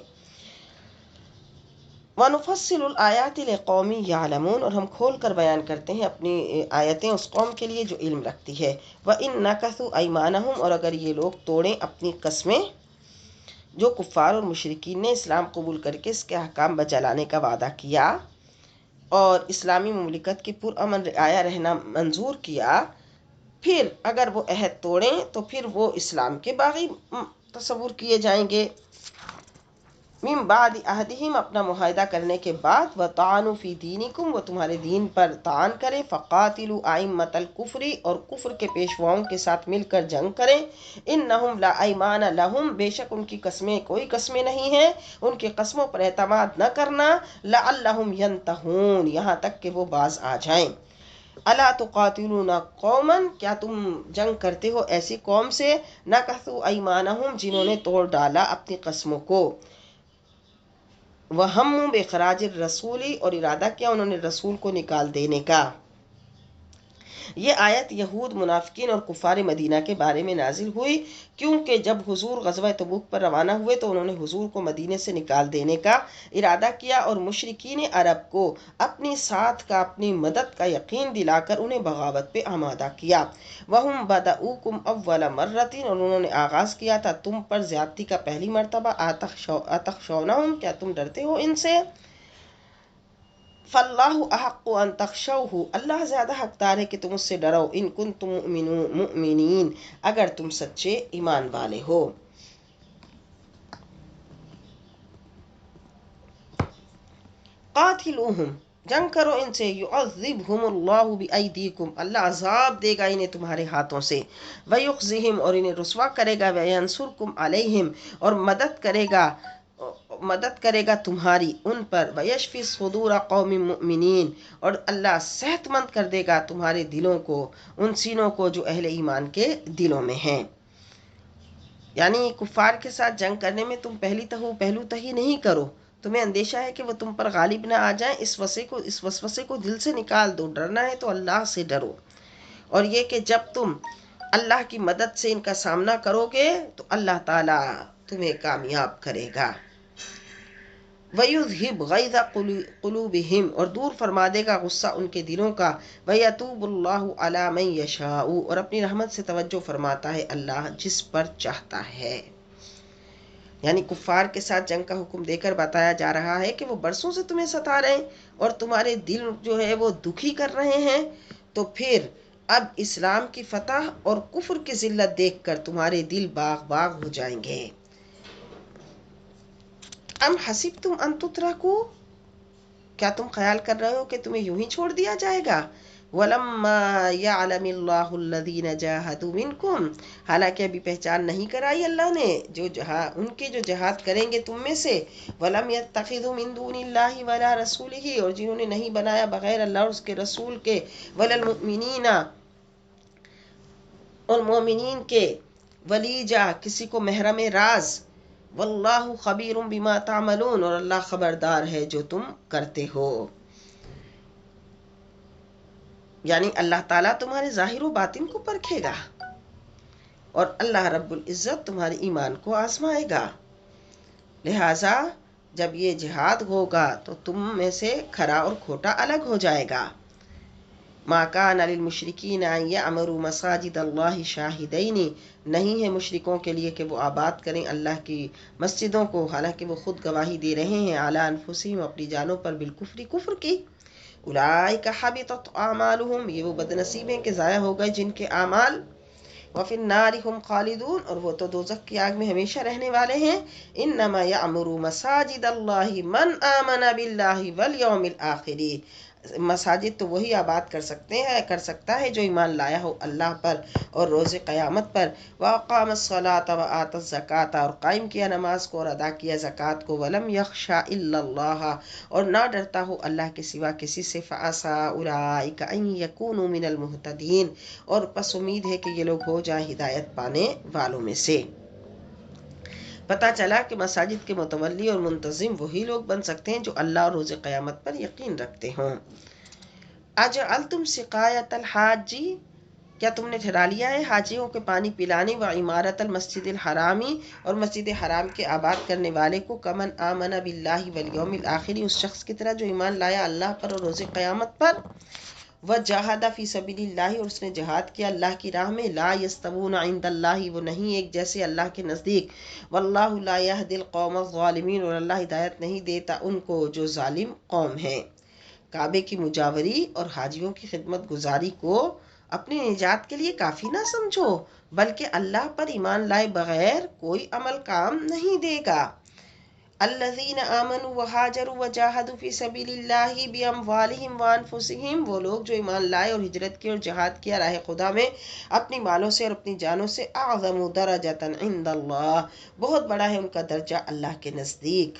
وَنُفَصِّلُ الْآيَاتِ لِقَوْمٍ يَعْلَمُونَ، اور ہم کھول کر بیان کرتے ہیں اپنی آیتیں اس قوم کے لیے جو علم رکھتی ہے۔ وَإِن نَكَثُوا أَيْمَانَهُمْ، اور اگر یہ لوگ توڑیں اپنی قسمیں، جو کفار اور مشرکین نے اسلام قبول کر کے اس کے احکام بجا لانے کا وعدہ کیا اور اسلامی مملکت کی پرامن رعایا رہنا منظور کیا، پھر اگر وہ عہد توڑیں تو پھر وہ اسلام کے باغی تصور کیے جائیں گے۔ من بعد عہدہم، اپنا معاہدہ کرنے کے بعد، وطعنوا فی دینکم، وہ تمہارے دین پر طعن کریں، فقاتلوا ائمۃ الکفر، اور کفر کے پیشواؤں کے ساتھ مل کر جنگ کریں، انہم لا ایمان لہم، بے شک ان کی قسمیں کوئی قسمیں نہیں ہیں، ان کی قسموں پر اعتماد نہ کرنا، لعلہم ینتہون، یہاں تک کہ وہ باز آ جائیں۔ الا تقاتلون قوما، کیا تم جنگ کرتے ہو ایسی قوم سے، نکثوا ایمانہم، جنہوں نے توڑ ڈالا اپنی قسموں کو، وَهَمُّوا بِإِخْرَاجِ الرَّسُولِ، اور ارادہ کیا انہوں نے رسول کو نکال دینے کا۔ یہ آیت یہود، منافقین اور کفار مدینہ کے بارے میں نازل ہوئی، کیونکہ جب حضور غزوہ تبوک پر روانہ ہوئے تو انہوں نے حضور کو مدینے سے نکال دینے کا ارادہ کیا اور مشرکین عرب کو اپنی ساتھ کا، اپنی مدد کا یقین دلا کر انہیں بغاوت پہ آمادہ کیا۔ وَهُمْ بَدَؤُوكُمْ أَوَّلَ مَرَّةٍ، اور انہوں نے آغاز کیا تھا تم پر زیادتی کا پہلی مرتبہ۔ أَتَخْشَوْنَهُمْ، کیا تم ڈرتے ہو ان سے؟ فَاللَّهُ أَحَقُّ أَن تَخْشَوْهُ، اللہ زیادہ حقدار ہے کہ تم اس سے ڈرو۔ إِن كُنتُم مُؤْمِنِينَ، اگر تم سچے ایمان والے ہو۔ قاتلوہم، جنگ کرو ان سے۔ یعذبہم اللہ بأیدیکم، اللہ عذاب دے گا انہیں تمہارے ہاتھوں سے۔ ویخزہم، اور انہیں رسوا کرے گا۔ وینصرکم علیہم، اور مدد کرے گا تمہاری ان پر۔ ویشفی صدور قوم مؤمنین، اور اللہ صحت مند کر دے گا تمہارے دلوں کو، ان سینوں کو جو اہل ایمان کے دلوں میں ہیں۔ یعنی کفار کے ساتھ جنگ کرنے میں تم پہلو تہی نہیں کرو، تمہیں اندیشہ ہے کہ وہ تم پر غالب نہ آ جائیں، اس وسوسے کو دل سے نکال دو۔ ڈرنا ہے تو اللہ سے ڈرو، اور یہ کہ جب تم اللہ کی مدد سے ان کا سامنا کرو گے تو اللہ تعالیٰ تمہیں کامیاب کرے گا۔ وَيُذْهِبْ غَيْظَ قُلُوبِهِمْ، اور دور فرما دے گا غصہ ان کے دلوں کا۔ وَيَتُوبُ اللَّهُ عَلَى مَن يَشَاءُ، اور اپنی رحمت سے توجہ فرماتا ہے اللہ جس پر چاہتا ہے۔ یعنی کفار کے ساتھ جنگ کا حکم دے کر بتایا جا رہا ہے کہ وہ برسوں سے تمہیں ستا رہے ہیں اور تمہارے دل جو ہے وہ دکھی کر رہے ہیں، تو پھر اب اسلام کی فتح اور کفر کی ذلت دیکھ کر تمہارے دل باغ باغ ہو جائیں گے۔ ام حسبتم ان تترکوا، کیا تم خیال کر رہے ہو کہ تمہیں یوں ہی چھوڑ دیا جائے گا؟ وَلَمَّا يَعْلَمِ اللَّهُ الَّذِينَ جَاهَدُوا مِنْكُمْ، حالانکہ ابھی پہچان نہیں کرائی اللہ نے ان کے جو جہاد کریں گے تم میں سے۔ وَلَمْ يَتَّخِذُوا مِن دُونِ اللَّهِ وَلَا رَسُولِهِ، اور جنہوں نے نہیں بنایا بغیر اللہ اور اس کے رسول کے، وَلَا الْمُؤْمِنِينَ، اور مومنین کے، ولیجا، کسی کو محرم راز۔ واللہ خبیر بما تعملون، اور اللہ خبردار ہے جو تم کرتے ہو۔ یعنی اللہ تعالیٰ تمہارے ظاہر و باطن کو پرکھے گا، اور اللہ رب العزت تمہارے ایمان کو آزمائے گا۔ لہٰذا جب یہ جہاد ہوگا تو تم میں سے کھرا اور کھوٹا الگ ہو جائے گا۔ ما کان للمشرکین ان یعمروا مساجد اللہ شاہدین، نہیں ہے مشرکوں کے لیے کہ وہ آباد کریں اللہ کی مسجدوں کو حالانکہ وہ خود گواہی دے رہے ہیں، علی انفسہم، اپنی جانوں پر، بالکفر، کفر کی۔ اولئک حبطت اعمالہم، یہ وہ بد نصیب ہیں کہ ضائع ہو گئے جن کے اعمال۔ وفی النار ہم خالدون، اور وہ تو دوزخ کی آگ میں ہمیشہ رہنے والے ہیں۔ انما یعمر مساجد اللہ من آمن باللہ والیوم الآخر، مساجد تو وہی آباد کر سکتا ہے جو ایمان لایا ہو اللہ پر اور روز قیامت پر۔ وَأَقَامَ الصَّلَاةَ وَآتَى الزَّكَاةَ، اور قائم کیا نماز کو اور ادا کیا زکوٰۃ کو۔ وَلَمْ يَخْشَ إِلَّا اللَّهَ، اور نہ ڈرتا ہو اللہ کے سوا کسی سے۔ فَعَسَىٰ أُولَٰئِكَ أَن يَكُونُوا مِنَ الْمُهْتَدِينَ، اور پس امید ہے کہ یہ لوگ ہو جائیں ہدایت پانے والوں میں سے۔ پتہ چلا کہ مساجد کے متولی اور منتظم وہی لوگ بن سکتے ہیں جو اللہ اور روز قیامت پر یقین رکھتے ہوں۔ اجعلتم سقایۃ الحاج، کیا تم نے ٹھہرا لیا ہے حاجیوں کے پانی پلانے، و عمارت المسجد الحرامی، اور مسجد حرام کے آباد کرنے والے کو، کمن آمن باللہ والیوم الآخر، اس شخص کی طرح جو ایمان لایا اللہ پر اور روز قیامت پر۔ وجاہد فی سبیل اللہ، اور اس نے جہاد کیا اللہ کی راہ میں۔ لا یستوون عند اللہ، وہ نہیں ایک جیسے اللہ کے نزدیک۔ واللہ لا یہدی القوم الظالمین، اور اللہ ہدایت نہیں دیتا ان کو جو ظالم قوم ہیں۔ کعبے کی مجاوری اور حاجیوں کی خدمت گزاری کو اپنی نجات کے لیے کافی نہ سمجھو، بلکہ اللہ پر ایمان لائے بغیر کوئی عمل کام نہیں دے گا۔ الذین آمنوا وہاجروا وجاہدوا فی سبیل اللہ باموالہم وانفسہم، وہ لوگ جو ایمان لائے اور ہجرت کی اور جہاد کیا راہ خدا میں اپنی مالوں سے اور اپنی جانوں سے۔ اعظم درجۃ عند اللہ، بہت بڑا ہے ان کا درجہ اللہ کے نزدیک۔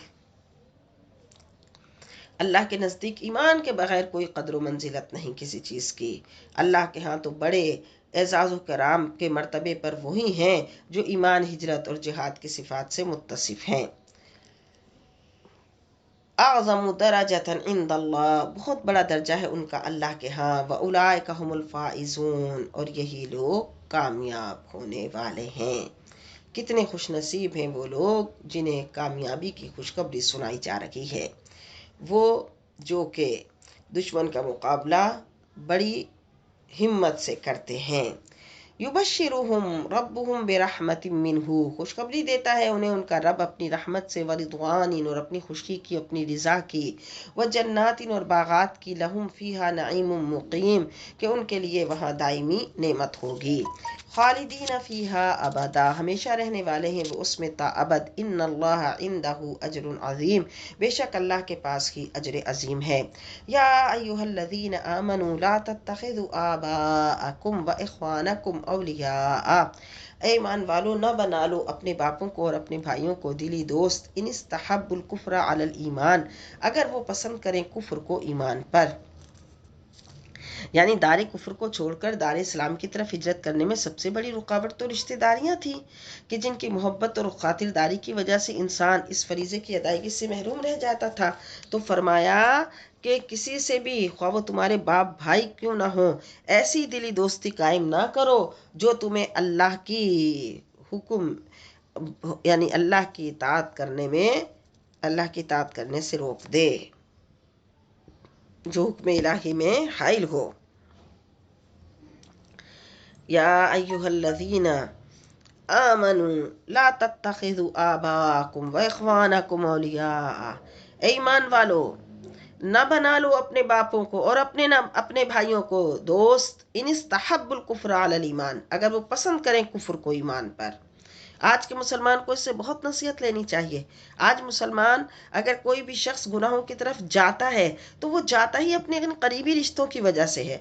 اللہ کے نزدیک ایمان کے بغیر کوئی قدر و منزلت نہیں کسی چیز کی۔ اللہ کے ہاں تو بڑے اعزاز و کرام کے مرتبے پر وہی ہیں جو ایمان، ہجرت اور جہاد کی صفات سے متصف ہیں۔ اعظم درجۃ عند اللہ، بہت بڑا درجہ ہے ان کا اللہ کے ہاں، واولئک هم الفائزون، اور یہی لوگ کامیاب ہونے والے ہیں۔ کتنے خوش نصیب ہیں وہ لوگ جنہیں کامیابی کی خوشخبری سنائی جا رہی ہے، وہ جو کہ دشمن کا مقابلہ بڑی ہمت سے کرتے ہیں۔ یبشرہم ربہم برحمت منہ، خوشخبری دیتا ہے انہیں ان کا رب اپنی رحمت سے، ورضوان، اور اپنی خوشی کی، اپنی رضا کی، وجنات، اور باغات کی، لہم فیہا نعیم مقیم، کہ ان کے لیے وہاں دائمی نعمت ہوگی، خالدین فیہا ابدا، ہمیشہ رہنے والے ہیں وہ اس میں تا ابد، ان اللہ عندہ اجر عظیم، بے شک اللہ کے پاس ہی اجر عظیم ہے۔ یا ایہا الذین آمنوا لا تتخذوا آباءکم واخوانکم اولیاء، اے ایمان والو نہ بنا لو اپنے باپوں کو اور اپنے بھائیوں کو دلی دوست، ان استحب الکفر علی الایمان، اگر وہ پسند کریں کفر کو ایمان پر، یعنی دار کفر کو چھوڑ کر دار اسلام کی طرف ہجرت کرنے میں سب سے بڑی رکاوٹ تو رشتہ داریاں تھیں، کہ جن کی محبت اور خاطرداری کی وجہ سے انسان اس فریضے کی ادائیگی سے محروم رہ جاتا تھا۔ تو فرمایا کہ کسی سے بھی، خواہ وہ تمہارے باپ بھائی کیوں نہ ہو، ایسی دلی دوستی قائم نہ کرو جو تمہیں اللہ کی حکم، یعنی اللہ کی اطاعت کرنے سے روک دے، جو حکم الہی میں حائل ہو۔ یا ایہا الذین آمنوا لا تتخذوا آباءکم واخوانکم اولیاء، اے ایمان والو نہ بنا لو اپنے باپوں کو اور اپنے بھائیوں کو دوست، ان استحب الکفر علی الایمان، اگر وہ پسند کریں کفر کو ایمان پر۔ آج کے مسلمان کو اس سے بہت نصیحت لینی چاہیے۔ آج مسلمان اگر کوئی بھی شخص گناہوں کی طرف جاتا ہے تو وہ جاتا ہی اپنے ان قریبی رشتوں کی وجہ سے ہے،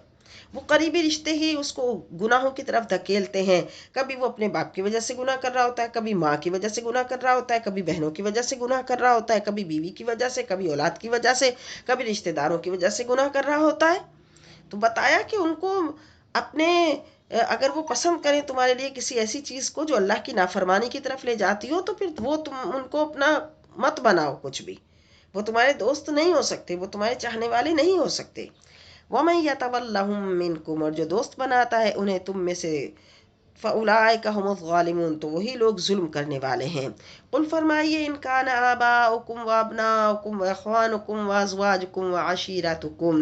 وہ قریبی رشتے ہی اس کو گناہوں کی طرف دھکیلتے ہیں۔ کبھی وہ اپنے باپ کی وجہ سے گناہ کر رہا ہوتا ہے، کبھی ماں کی وجہ سے گناہ کر رہا ہوتا ہے، کبھی بہنوں کی وجہ سے گناہ کر رہا ہوتا ہے، کبھی بیوی کی وجہ سے، کبھی اولاد کی وجہ سے، کبھی رشتہ داروں کی وجہ سے گناہ کر رہا ہوتا ہے۔ تو بتایا کہ ان کو اپنے، اگر وہ پسند کریں تمہارے لیے کسی ایسی چیز کو جو اللہ کی نافرمانی کی طرف لے جاتی ہو، تو پھر وہ تم ان کو اپنا مت بناؤ کچھ بھی، وہ تمہارے دوست نہیں ہو سکتے، وہ تمہارے چاہنے والے نہیں ہو سکتے۔ وَمَن يَتَوَلَّهُم مِّنكُمْ، اور جو دوست بناتا ہے انہیں تم میں سے، فَأُولَٰئِكَ هُمُ الظَّالِمُونَ، تو وہی لوگ ظلم کرنے والے ہیں۔ قل فرمائیے، ان کان آباؤکم وابناؤکم واخوانکم وازواجکم وعشیرتکم،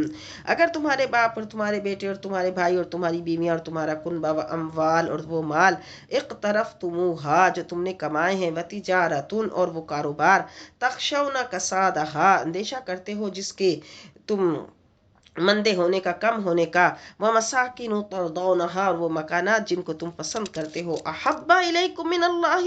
اگر تمہارے باپ اور تمہارے بیٹے اور تمہارے بھائی اور تمہاری بیویاں اور تمہارا کنبہ، واموال، اور وہ مال، اقترفتموہا، جو تم نے کمائے ہیں، وتجارتن، اور وہ کاروبار، تخشون کسادہا، اندیشہ کرتے ہو جس کے تم مندے ہونے کا، کم ہونے کا، ومساکن ترضونہا، اور وہ مکانات جن کو تم پسند کرتے ہو، احب الیکم من اللہ،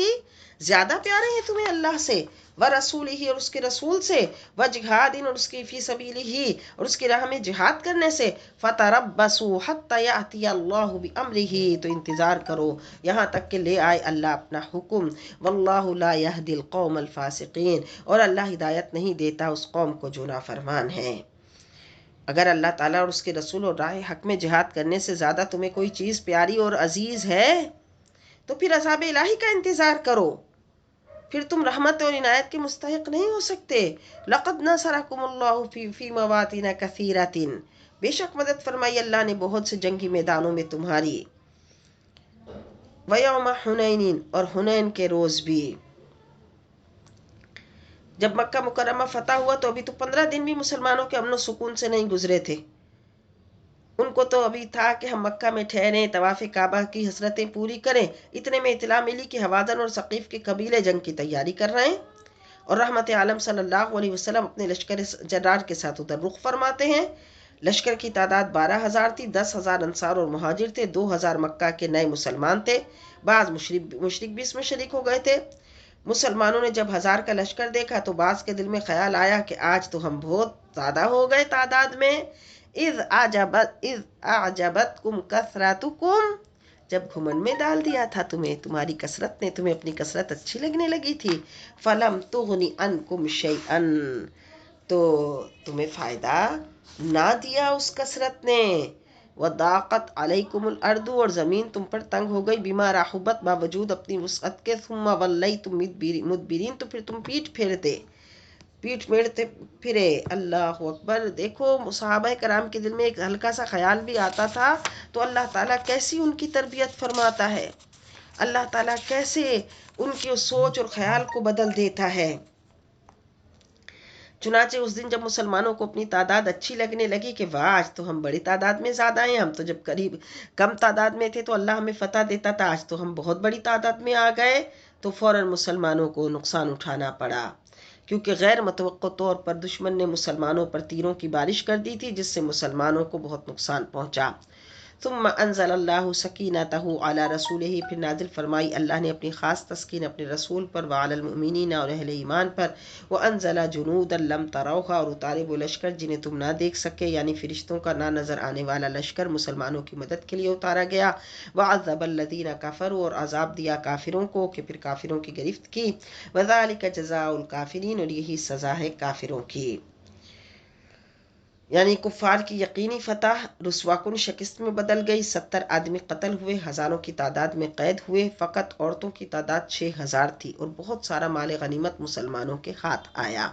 زیادہ پیارے ہیں تمہیں اللہ سے، ورسولہ، اور اس کے رسول سے، وجہاد، اور اس کی فی سبیلہ، اور اس کی راہ میں جہاد کرنے سے، فتربصوا حتی یأتی اللہ بامرہ، تو انتظار کرو یہاں تک کہ لے آئے اللہ اپنا حکم، واللہ لا یہدی القوم الفاسقین، اور اللہ ہدایت نہیں دیتا اس قوم کو جو نافرمان ہے۔ اگر اللہ تعالیٰ اور اس کے رسول اور راہ حق میں جہاد کرنے سے زیادہ تمہیں کوئی چیز پیاری اور عزیز ہے تو پھر عذاب الہی کا انتظار کرو، پھر تم رحمت اور عنایت کے مستحق نہیں ہو سکتے۔ لقد نصرکم اللہ فی مواطن کثیرۃ، بے شک مدد فرمائی اللہ نے بہت سے جنگی میدانوں میں تمہاری، ویوم حنین، اور حنین کے روز بھی۔ جب مکہ مکرمہ فتح ہوا تو ابھی تو 15 دن بھی مسلمانوں کے امن و سکون سے نہیں گزرے تھے، ان کو تو ابھی تھا کہ ہم مکہ میں ٹھہریں، طواف کعبہ کی حسرتیں پوری کریں، اتنے میں اطلاع ملی کہ ہوازن اور ثقیف کے قبیلے جنگ کی تیاری کر رہے ہیں، اور رحمت عالم صلی اللہ علیہ وسلم اپنے لشکر جرار کے ساتھ ادھر رخ فرماتے ہیں۔ لشکر کی تعداد 12,000 تھی، 10,000 انصار اور مہاجر تھے، 2,000 مکہ کے نئے مسلمان تھے، بعض مشرک بھی اس میں شریک ہو گئے تھے۔ مسلمانوں نے جب 1000 کا لشکر دیکھا تو بعض کے دل میں خیال آیا کہ آج تو ہم بہت زیادہ ہو گئے تعداد میں۔ اذ اعجبتکم کثرتکم، جب گھمنڈ میں ڈال دیا تھا تمہیں، تمہاری کثرت نے، تمہیں اپنی کثرت اچھی لگنے لگی تھی، فلم تغنی عنکم شیئا، تو تمہیں فائدہ نہ دیا اس کثرت نے، وضاقت علیکم الارض، اور زمین تم پر تنگ ہو گئی، بما رحبت، باوجود اپنی وسعت کے، ثم ولیتم مدبرین، تو پھر تم پیٹ پھیرتے، پیٹھ میڑتے پھرے۔ اللہ اکبر۔ دیکھو صحابہ کرام کے دل میں ایک ہلکا سا خیال بھی آتا تھا تو اللہ تعالیٰ کیسی ان کی تربیت فرماتا ہے، اللہ تعالیٰ کیسے ان کی سوچ اور خیال کو بدل دیتا ہے۔ چنانچہ اس دن جب مسلمانوں کو اپنی تعداد اچھی لگنے لگی کہ واہ آج تو ہم بڑی تعداد میں زیادہ ہیں، ہم تو جب قریب کم تعداد میں تھے تو اللہ ہمیں فتح دیتا تھا، آج تو ہم بہت بڑی تعداد میں آ گئے، تو فوراً مسلمانوں کو نقصان اٹھانا پڑا، کیونکہ غیر متوقع طور پر دشمن نے مسلمانوں پر تیروں کی بارش کر دی تھی، جس سے مسلمانوں کو بہت نقصان پہنچا۔ ثم انزل اللہ سکینتہ علی رسولہ، پھر نازل فرمائی اللہ نے اپنی خاص تسکین اپنے رسول پر، وعلی المؤمنین اور اہل ایمان پر، وانزل جنودا لم تروها، اور اتارے وہ لشکر جنہیں تم نہ دیکھ سکے، یعنی فرشتوں کا نہ نظر آنے والا لشکر مسلمانوں کی مدد کے لیے اتارا گیا۔ وعذب الذین کفروا، اور عذاب دیا کافروں کو کہ پھر کافروں کی گرفت کی۔ وذالک جزاء الکافرین، اور یہی سزا ہے کافروں کی، یعنی کفار کی یقینی فتح رسوا کن شکست میں بدل گئی۔ 70 آدمی قتل ہوئے، ہزاروں کی تعداد میں قید ہوئے، فقط عورتوں کی تعداد 6000 تھی، اور بہت سارا مال غنیمت مسلمانوں کے ہاتھ آیا۔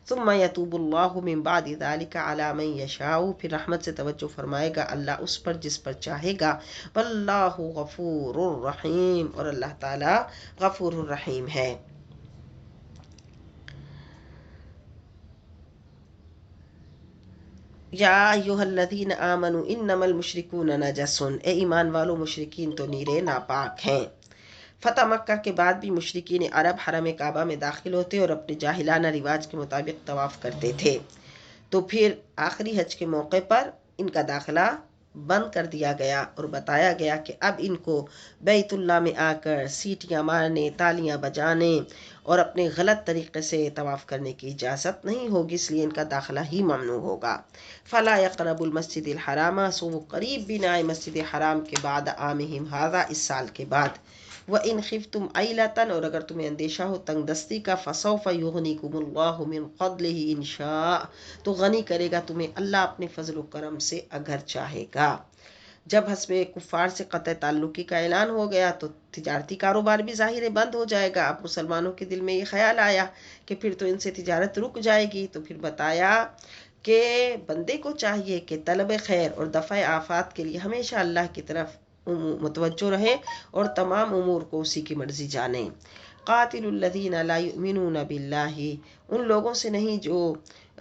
ثم یتوب اللہ من بعد ذلک علی من یشاء، پھر رحمت سے توجہ فرمائے گا اللہ اس پر جس پر چاہے گا۔ واللہ غفور الرحیم، اور اللہ تعالی غفور الرحیم ہے۔ یا ایھا الذین آمنوا انما المشرکون نجس، اے ایمان والو مشرکین تو نیرے ناپاک ہیں۔ فتح مکہ کے بعد بھی مشرکین عرب حرم کعبہ میں داخل ہوتے اور اپنے جاہلانہ رواج کے مطابق طواف کرتے تھے، تو پھر آخری حج کے موقع پر ان کا داخلہ بند کر دیا گیا اور بتایا گیا کہ اب ان کو بیت اللہ میں آ کر سیٹیاں مارنے، تالیاں بجانے اور اپنے غلط طریقے سے طواف کرنے کی اجازت نہیں ہوگی، اس لیے ان کا داخلہ ہی ممنوع ہوگا۔ فلا یقربوا المسجد الحرام، سو وہ قریب بھی نہ آئے مسجد حرام کے بعد عامہم ھذا، اس سال کے بعد۔ وَإِنْ خِفْتُمْ عَيْلَةً، اور اگر تمہیں اندیشہ ہو تنگ دستی کا، فَسَوْفَ يُغْنِيكُمُ اللَّهُ مِنْ فَضْلِهِ إِنْ شَاءَ، تو غنی کرے گا تمہیں اللہ اپنے فضل و کرم سے اگر چاہے گا۔ جب حسب کفار سے قطع تعلقی کا اعلان ہو گیا تو تجارتی کاروبار بھی ظاہر بند ہو جائے گا۔ اب مسلمانوں کے دل میں یہ خیال آیا کہ پھر تو ان سے تجارت رک جائے گی، تو پھر بتایا کہ بندے کو چاہیے کہ طلب خیر اور دفع آفات کے لیے ہمیشہ اللہ کی طرف متوجہ رہے اور تمام امور کو اسی کی مرضی جانے۔ قاتل الذین لا یؤمنون باللہ، ان لوگوں سے نہیں جو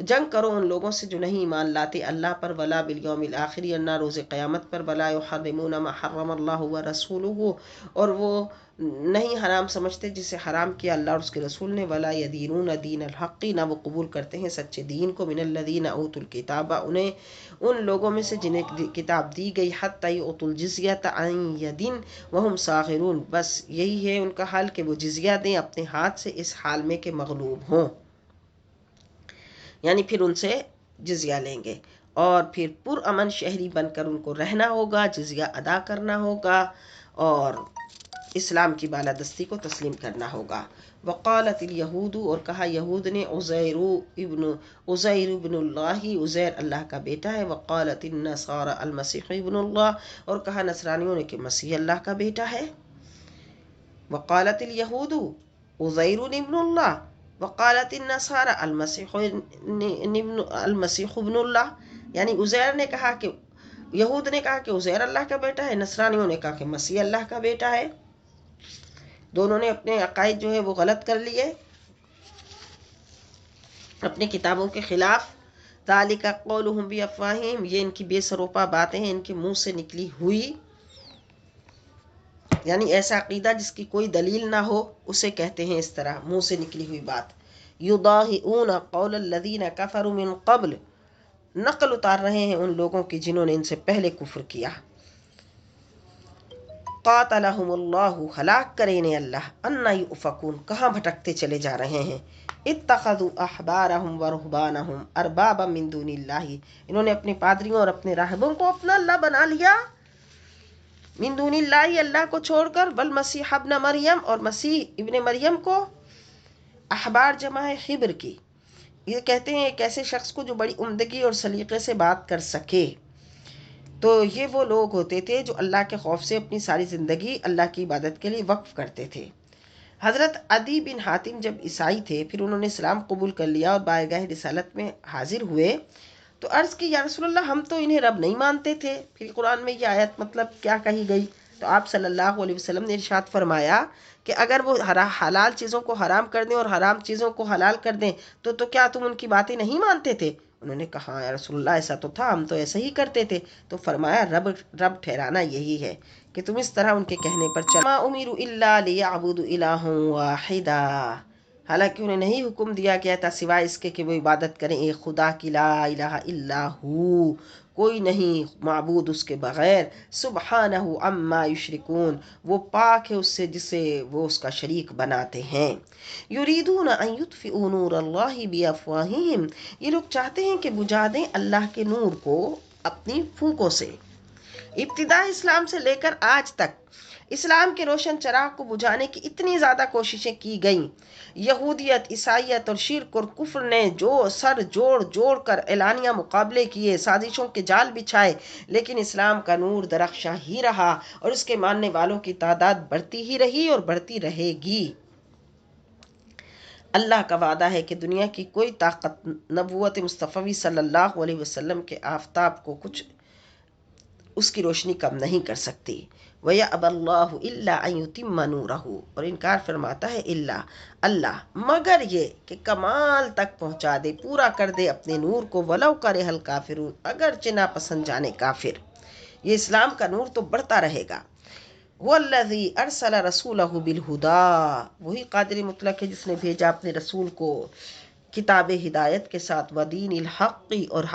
جنگ کرو ان لوگوں سے جو نہیں ایمان لاتے اللہ پر، ولا بالیوم الآخر، اور نہ روز قیامت پر، ولا یحرمون ما حرم اللہ ورسولہ، اور وہ نہیں حرام سمجھتے جسے حرام کیا اللہ اور اس کے رسول نے، ولا یدینون دین الحق، نہ وہ قبول کرتے ہیں سچے دین کو، من الذین اوتوا الکتاب، انہیں ان لوگوں میں سے جنہیں کتاب دی گئی، حتی یؤتوا الجزیۃ عن ید وہم صاغرون، بس یہی ہے ان کا حال کہ وہ جزیہ دیں اپنے ہاتھ سے، اس حال میں کہ مغلوب ہوں، یعنی پھر ان سے جزیہ لیں گے، اور پھر پرامن شہری بن کر ان کو رہنا ہوگا، جزیہ ادا کرنا ہوگا، اور اسلام کی بالادستی کو تسلیم کرنا ہوگا۔ وقالت الیہود، اور کہا یہود نے، عزیر ابن اللہ، عزیر اللہ کا بیٹا ہے۔ وقالت النصارى المسیح ابن اللہ، اور کہا نصرانیوں نے کہ مسیح اللہ کا بیٹا ہے۔ وقالت الیہود عزیر ابن اللہ، وقالت النصارى المسیح ابن اللہ، یعنی عزیر نے کہا کہ یہود نے کہا کہ عزیر اللہ کا بیٹا ہے، نصرانیوں نے کہا کہ مسیح اللہ کا بیٹا ہے۔ دونوں نے اپنے عقائد جو ہے وہ غلط کر لیے اپنے کتابوں کے خلاف۔ ذالک قولہم بافواہہم، یہ ان کی بے سروپا باتیں ہیں ان کے منہ سے نکلی ہوئی، یعنی ایسا عقیدہ جس کی کوئی دلیل نہ ہو اسے کہتے ہیں اس طرح منہ سے نکلی ہوئی بات۔ یضاہئون قول الذین کفروا من قبل، نقل اتار رہے ہیں ان لوگوں کی جنہوں نے ان سے پہلے کفر کیا۔ قاتلہم اللہ، ہلاک کرے انہیں اللہ، انا یؤفکون، کہاں بھٹکتے چلے جا رہے ہیں۔ اتخذوا احبارہم ورہبانہم اربابا من دون اللہ، انہوں نے اپنے پادریوں اور اپنے راہبوں کو اپنا اللہ بنا لیا، من دون اللہ، اللہ کو چھوڑ کر، والمسیح ابن مریم، اور مسیح ابن مریم کو۔ احبار جمع ہے خبر کی، یہ کہتے ہیں ایک ایسے شخص کو جو بڑی عمدگی اور سلیقے سے بات کر سکے، تو یہ وہ لوگ ہوتے تھے جو اللہ کے خوف سے اپنی ساری زندگی اللہ کی عبادت کے لیے وقف کرتے تھے۔ حضرت عدی بن حاتم جب عیسائی تھے، پھر انہوں نے اسلام قبول کر لیا اور بارگاہ رسالت میں حاضر ہوئے تو عرض کی یا رسول اللہ ہم تو انہیں رب نہیں مانتے تھے، پھر قرآن میں یہ آیت مطلب کیا کہی گئی؟ تو آپ صلی اللہ علیہ وسلم نے ارشاد فرمایا کہ اگر وہ حلال چیزوں کو حرام کر دیں اور حرام چیزوں کو حلال کر دیں تو کیا تم ان کی باتیں نہیں مانتے تھے؟ انہوں نے کہا یا رسول اللہ ایسا تو تھا، ہم تو ایسا ہی کرتے تھے۔ تو فرمایا رب ٹھہرانا یہی ہے کہ تم اس طرح ان کے کہنے پر چلو۔ ما امروا الا لیعبدوا الہا واحدا، حالانکہ انہیں نہیں حکم دیا گیا تھا سوائے اس کے کہ وہ عبادت کریں ایک خدا کی، لا الہ الا ہو، کوئی نہیں معبود اس کے بغیر، سبحانہ عما یشرکون، وہ پاک ہے اس سے جسے وہ اس کا شریک بناتے ہیں۔ یریدون ان یطفئوا نور اللہ بافواہہم، یہ لوگ چاہتے ہیں کہ بجھا دیں اللہ کے نور کو اپنی پھونکوں سے۔ ابتدا اسلام سے لے کر آج تک اسلام کے روشن چراغ کو بجھانے کی اتنی زیادہ کوششیں کی گئیں، یہودیت، عیسائیت اور شرک اور کفر نے جو سر جوڑ کر اعلانیہ مقابلے کیے، سازشوں کے جال بچھائے، لیکن اسلام کا نور درخشاں ہی رہا اور اس کے ماننے والوں کی تعداد بڑھتی ہی رہی اور بڑھتی رہے گی۔ اللہ کا وعدہ ہے کہ دنیا کی کوئی طاقت نبوت مصطفی صلی اللہ علیہ وسلم کے آفتاب کو کچھ اس کی روشنی کم نہیں کر سکتی۔ وَيَأْبَى اللَّهُ إِلَّا أَن يُتِمَّ نُورَهُ، اور انکار فرماتا ہے اللہ مگر یہ کہ کمال تک پہنچا دے، پورا کر دے اپنے نور کو، وَلَوْ كَرِهَ الْكَافِرُونَ، اگرچہ ناپسند جانے کافر۔ یہ اسلام کا نور تو بڑھتا رہے گا۔ وَالَّذِي أَرْسَلَ رَسُولَهُ بِالْهُدَىٰ، وہی قادر مطلق ہے جس نے بھیجا اپنے رسول کو کتاب ہدایت کے ساتھ، وَدِينِ الْحَقِّ، اور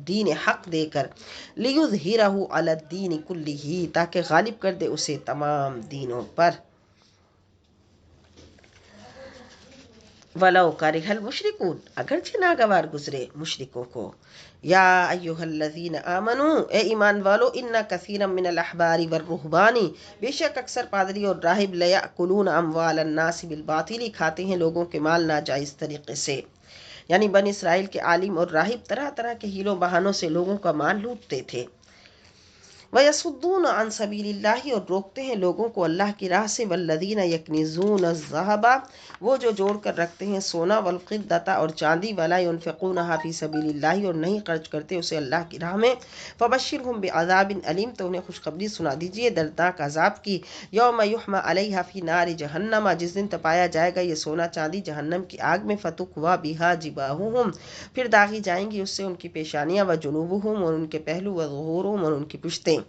دین حق دے کر، لِيُظْهِرَهُ عَلَى الدِّينِ كُلِّهِ، تاکہ غالب کر دے اسے تمام دینوں پر۔ وَلَوْ كَرِهَ الْمُشْرِكُونَ، اگرچہ ناگوار گزرے مشرکوں کو۔ یا ایھا الذین آمنوا، اے ایمان والو، ان کثیرا من الاحبار والرہبان، بے شک اکثر پادری اور راہب، لیأکلون اموال الناس بالباطل، کھاتے ہیں لوگوں کے مال ناجائز طریقے سے، یعنی بنی اسرائیل کے عالم اور راہب طرح طرح کے ہیلوں بہانوں سے لوگوں کا مال لوٹتے تھے۔ وَيَصُدُّونَ عَن سَبِيلِ اللَّهِ، اور روکتے ہیں لوگوں کو اللہ کی راہ سے، وَالَّذِينَ يَكْنِزُونَ الذَّهَبَ، وہ جو جوڑ کر رکھتے ہیں سونا، وَالْفِضَّةَ، اور چاندی، وَلَا يُنْفِقُونَهَا فِي سَبِيلِ اللَّهِ، اور نہیں خرچ کرتے اسے اللہ کی راہ میں، فَبَشِّرْهُم بِعَذَابٍ أَلِيمٍ، تو انہیں خوشخبری سنا دیجئے دردناک عذاب کی، یوم یحمى علیہا فی نار جہنم، جس دن تپایا جائے گا یہ سونا چاندی جہنم کی آگ میں، فَتُكْوَىٰ بِهَا جِبَاهُهُمْ، پھر داغی جائیں گی اس سے ان کی پیشانیاں، وَجُنُوبُهُمْ، اور ان کے پہلو، وَظُهُورُهُمْ، اور ان کی پشتیں۔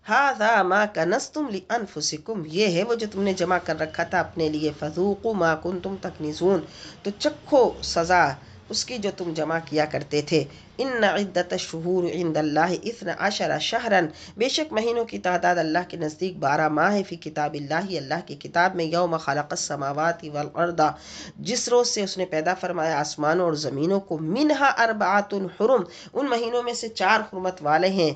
هذا ما کنزتم لانفسکم، یہ ہے وہ جو تم نے جمع کر رکھا تھا اپنے لیے، فذوقوا ما کنتم تکنزون، تو چکھو سزا اس کی جو تم جمع کیا کرتے تھے۔ ان عدت الشہور عند اللہ 12 شہرا، بے شک مہینوں کی تعداد اللہ کے نزدیک 12 ماہ ہے، فی کتاب اللہ، اللہ کی کتاب میں، یوم خلق السماوات والارض، جس روز سے اس نے پیدا فرمایا آسمانوں اور زمینوں کو، منہا اربعۃ حرم، ان مہینوں میں سے 4 حرمت والے ہیں،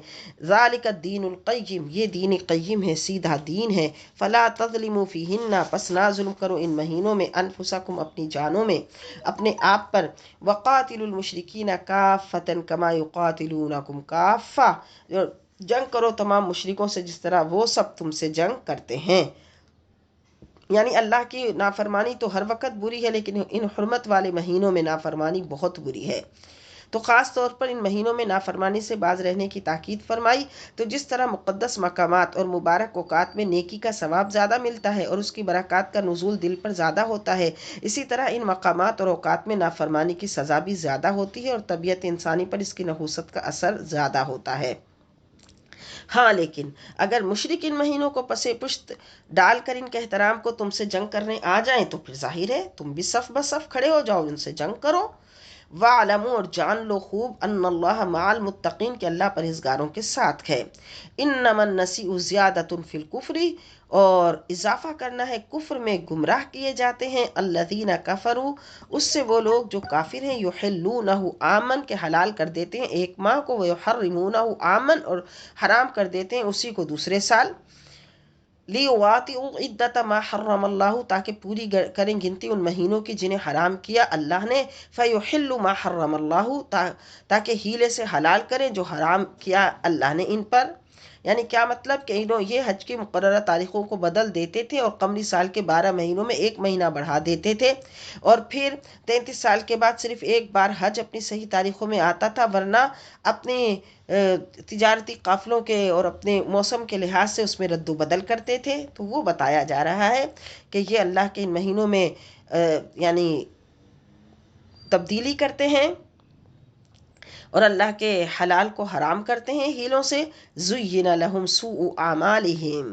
ذالک الدین القیم، یہ دین قیم ہے، سیدھا دین ہے، فلا تظلموا فیہن، پس نہ ظلم کرو ان مہینوں میں، انفسکم، اپنی جانوں میں، اپنے آپ پر، وقاتلوا المشرکین کافۃ کما یقاتلونکم کافہ، جنگ کرو تمام مشرکوں سے جس طرح وہ سب تم سے جنگ کرتے ہیں۔ یعنی اللہ کی نافرمانی تو ہر وقت بری ہے، لیکن ان حرمت والے مہینوں میں نافرمانی بہت بری ہے۔ تو خاص طور پر ان مہینوں میں نافرمانی سے باز رہنے کی تاکید فرمائی۔ تو جس طرح مقدس مقامات اور مبارک اوقات میں نیکی کا ثواب زیادہ ملتا ہے اور اس کی برکات کا نزول دل پر زیادہ ہوتا ہے، اسی طرح ان مقامات اور اوقات میں نافرمانی کی سزا بھی زیادہ ہوتی ہے اور طبیعت انسانی پر اس کی نحوست کا اثر زیادہ ہوتا ہے۔ ہاں لیکن اگر مشرک ان مہینوں کو پسے پشت ڈال کر ان کے احترام کو تم سے جنگ کرنے آ جائیں تو پھر ظاہر ہے تم بھی صف بصف کھڑے ہو جاؤ، ان سے جنگ کرو۔ وَاعْلَمُوا، اور جان لو خوب، ان اللہ مع المتقین، کہ اللہ پرہیزگاروں کے ساتھ ہے۔ انما النسیء زیادۃ فی الکفر، اور اضافہ کرنا ہے کفر میں، گمراہ کیے جاتے ہیں، الذین کفروا، اس سے وہ لوگ جو کافر ہیں، یحلونہ عاماً، کے حلال کر دیتے ہیں ایک ماہ کو، ویحرمونہ عاماً، اور حرام کر دیتے ہیں اسی کو دوسرے سال، لیواطئوا عدۃ ما حرم اللہ، تاکہ پوری کریں گنتی ان مہینوں کی جنہیں حرام کیا اللہ نے، فیحلوا ما حرم اللہ، تاکہ ہیلے سے حلال کریں جو حرام کیا اللہ نے ان پر، یعنی کیا مطلب کہ یہ حج کی مقررہ تاریخوں کو بدل دیتے تھے اور قمری سال کے 12 مہینوں میں 1 مہینہ بڑھا دیتے تھے، اور پھر 33 سال کے بعد صرف ایک بار حج اپنی صحیح تاریخوں میں آتا تھا، ورنہ اپنے تجارتی قافلوں کے اور اپنے موسم کے لحاظ سے اس میں رد و بدل کرتے تھے۔ تو وہ بتایا جا رہا ہے کہ یہ اللہ کے ان مہینوں میں یعنی تبدیلی کرتے ہیں اور اللہ کے حلال کو حرام کرتے ہیں ہیلوں سے۔ زُيِّنَ لَهُمْ سُوءُ أَعْمَالِهِمْ،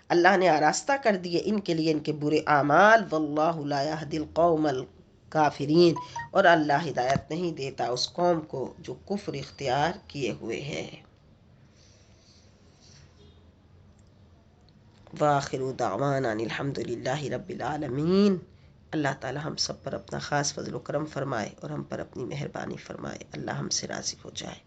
اللہ نے آراستہ کر دیے ان کے لیے ان کے برے اعمال۔ وَاللَّهُ لَا يَهْدِي الْقَوْمَ الْكَافِرِينَ، اور اللہ ہدایت نہیں دیتا اس قوم کو جو کفر اختیار کیے ہوئے ہے۔ وآخر دعوانا الحمد للہ رب العالمین۔ اللہ تعالی ہم سب پر اپنا خاص فضل و کرم فرمائے اور ہم پر اپنی مہربانی فرمائے، اللہ ہم سے راضی ہو جائے۔